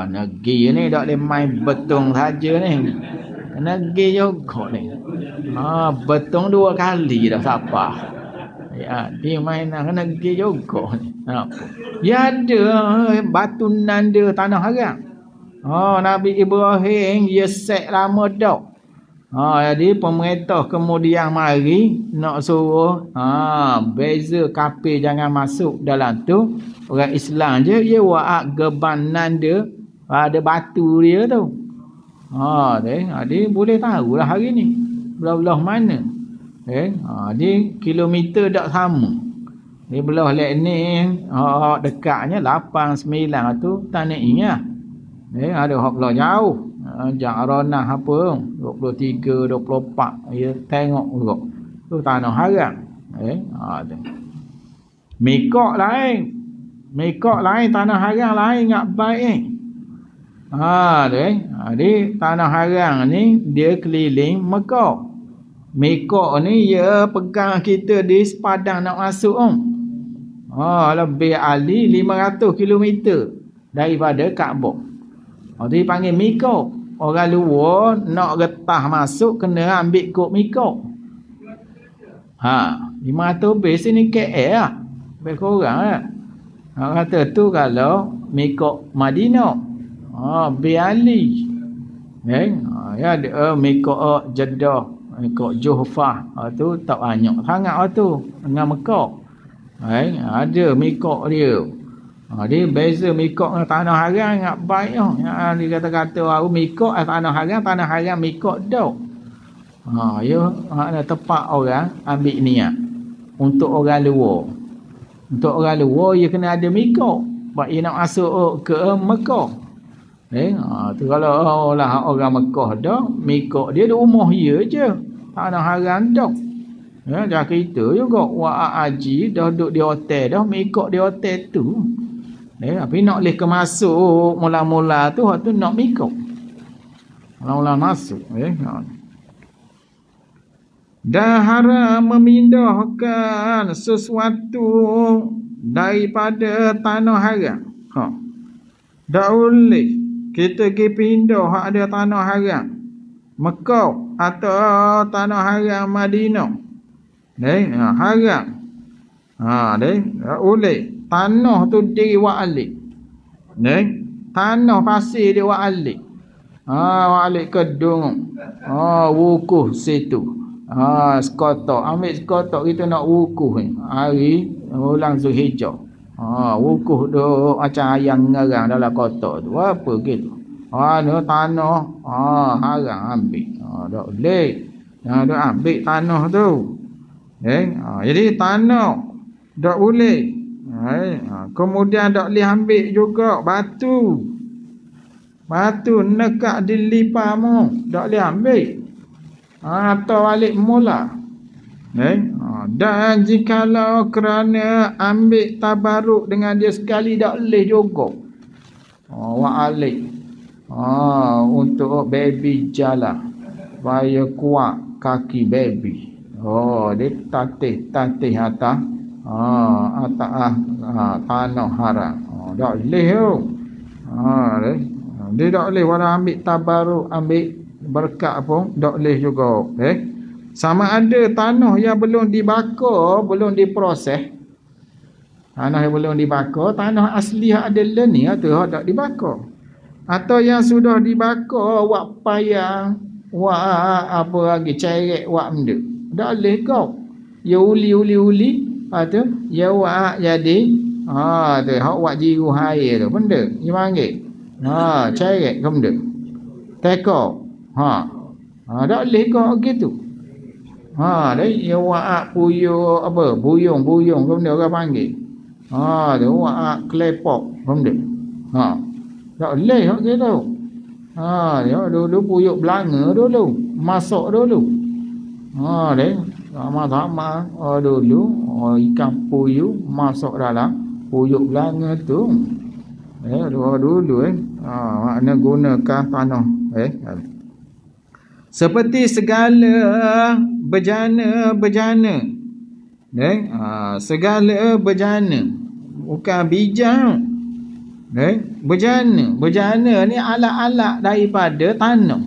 Negeri ni tak boleh main betung saja ni. Negeri juga ni. Betung 2 kali dah siapa. Dia main negeri juga ni. Ya ada batu nanda tanah haram. Nabi Ibrahim dia set lama dah. Jadi pemerintah kemudian mari nak suruh beza kafir jangan masuk dalam tu. Orang Islam je dia buat geban nanda ada batu dia tu. Dia boleh tahulah hari ni belah-belah mana. Dia kilometer tak sama. Dia belah lek ni dekatnya 8-9 tu Tana'in lah. Ada hak belah jauh. Ja'ranah apa 23 24 dia tengok juga tu tanah haram. Mikot lain tanah haram lain ngak baik dia tanah haram ni dia keliling Mekah. Mikot ni dia pegang kita di sepadang nak masuk lebih ali 500 km daripada Kaabah. Dia panggil mikot. Orang luar nak getah masuk kena ambil kod mikot. 500 base ni KL lah. Lebih kurang lah. Kata tu kalau mikot Madinah. Biali. Ya ada mikot Jeddah, mikot Juhfah. Tu tak banyak sangat tu dengan Mekah. Ada mikot dia. Dia beza mikot dengan tanah haram sangat baik. Dia kata-kata mikot tanah haram mikot dah. Makna tepat orang ambil niat untuk orang luar. Untuk orang luar dia kena ada mikot. Sebab dia nak masuk ke Mekah. Tu kalau orang Mekah dah, mikot dia di rumah dia je. Tanah haram dah. Jangan kita juga haji dah duduk di hotel dah, mikot di hotel tu. Tapi nak boleh ke masuk mula-mula tu waktu nak mikot. Mula-mula masuk. Dah haram memindahkan sesuatu daripada tanah haram. Tak boleh kita pergi pindah hak ada tanah haram Mekah atau tanah haram Madinah. Haram. Oleh tanah tu diri wak alik. Tanah pasir dia wak alik. Wak alik kedung. Wukuh situ. Sekotok. Ambil sekotok kita nak wukuh ni. Hari ulang Zulhijjah. Wukuh tu macam ayam ngerang dalam kotak tu. Apa gitu. Ni tanah. Haram ambil. Tak boleh. Dia ambil tanah tu. Jadi tanah tak boleh. Kemudian tak boleh ambil juga batu. Batu nekak dilipar mu. Tak boleh ambil. Atau balik mula. Dan jikalau kerana ambil tabaruk dengan dia sekali tak boleh juga. Wa'alik. Untuk baby jalan. Supaya kuat kaki baby. Dia tatih atas. Atas tanah haram. Tak boleh tu. Dia tak boleh walau ambil tabaruk, ambil berkat pun tak boleh juga. Sama ada tanah yang belum dibakar, belum diproses. Tanah yang belum dibakar, tanah asli yang ada learning tu tak dibakar. Atau yang sudah dibakar, wak payang, wak apa lagi, cerek, wak benda. Tak boleh kau. Ya uli. Tu ya wak jadi. Tu hak wak jiru air tu benda. Dia panggil. Cerek ke benda. Teko. Tak boleh kau gitu. Dia wak puyuh apa? Buyung ke benda orang panggil. Tu wak klepok ke benda. Tak boleh hak gitu. Dia dulu puyuh belanga dulu. Masuk dulu. Dia sama-sama dulu ikan puyuh masuk dalam puyuh belanga tu. Dulu makna gunakan tanah. Seperti segala bejana. Segala bejana. Bukan bijang. Bejana ni alat-alat daripada tanah.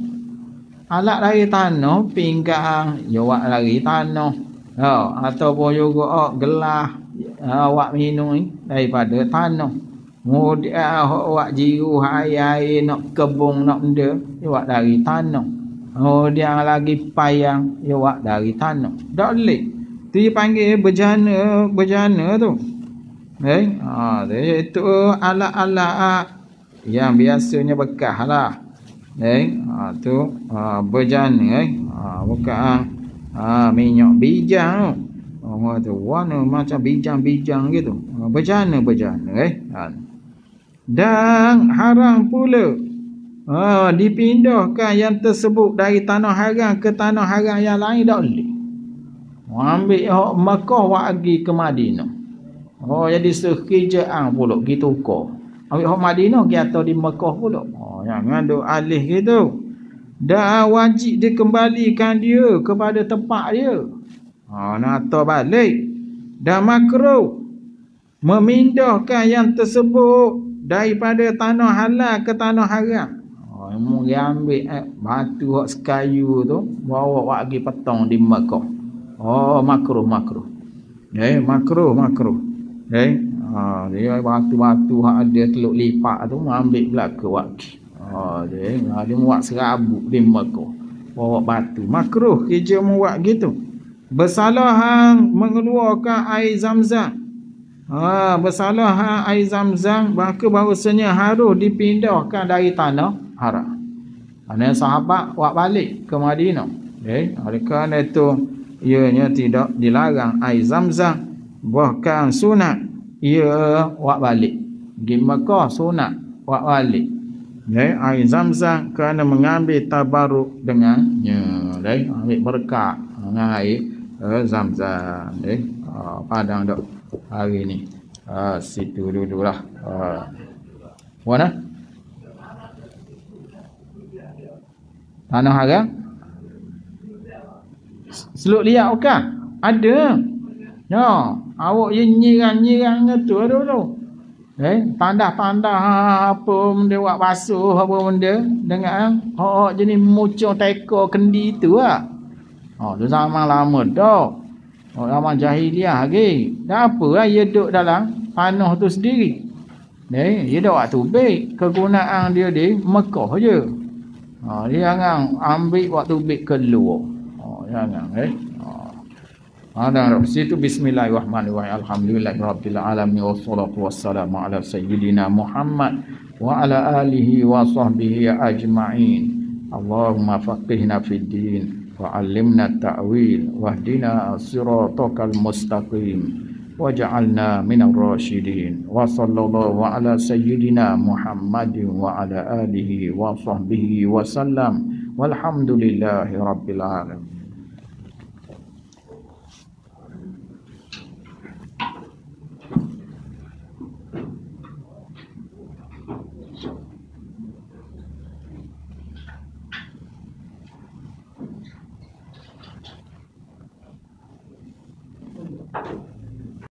Alat dari tanah, pinggang, awak dari tanah. Ataupun juga gelas awak minum ni daripada tanah. Kemudian awak jiru air nak kebun nak benda, awak dari tanah. Kemudian lagi payang, awak dari tanah. Tak boleh. Tu dipanggil bejana tu. Itu alat-alat yang biasanya bekas lah. Tu bejana bukan minyak bijang tu warna macam bijang-bijang gitu. Bejana dan haram pula dipindahkan yang tersebut dari tanah haram ke tanah haram yang lain tak boleh. Ambil Mekah pergi ke Madinah. Jadi sekejaan pula gitu kau. Ambil Madinah pergi atau di Mekah pula. Jangan duk alih gitu. Dan wajib dikembalikan dia kepada tempat dia. Nak atau balik. Dan makruh memindahkan yang tersebut daripada tanah halal ke tanah haram. Dia ambil batu hak sekayu tu bawa pergi petang di Mekah. Makruh. Makruh. Dia batu-batu hak ada teluk lipat tu ambil belaka wakil. Dia muat serabut di Mekah. Bawa batu. Makruh kerja muat gitu. Bersalah hang mengeluarkan air Zam-Zam. Bersalah hang air Zam-Zam, maka bahawasanya harus dipindahkan dari tanah haram. Kerana sahabat buat balik ke Madinah. Oleh kerana itu ianya tidak dilarang air Zam-Zam. Bahkan sunat ia buat balik. Pergi Mekah sunat buat balik. Air Zam-Zam kerana mengambil tabaruk dengannya. Ambil berkat dengan air Zam-Zam. Padang dok hari ni. Situ dululah. Mana? Tanah haram? Seluk liat bukan? Ada. Awak je nyirang tu dulu. Tandah-tandah apa benda buat basuh apa benda dengan jenis mucung teko kendi tu lah. Tu zaman lama dah. Zaman jahiliah lagi. Dan apa lah dia duduk dalam panuh tu sendiri. Dia dah buat tubik. Kegunaan dia di Mekah je. Dia jangan ambil waktu tubik keluar. Jangan Ada situ bismillahirrahmanirrahim. Alhamdulillahirabbil alamin wassalatu wassalamu ala sayyidina Muhammad wa ala alihi wa sahbihi ajma'in. Allahumma faqihna fid din wa 'allimna ta'wil wahdina siratal mustaqim waj'alna minar rasyidin. Wa sallallahu ala sayyidina Muhammadin wa ala alihi wa sahbihi wasallam. Walhamdulillahirabbil alamin.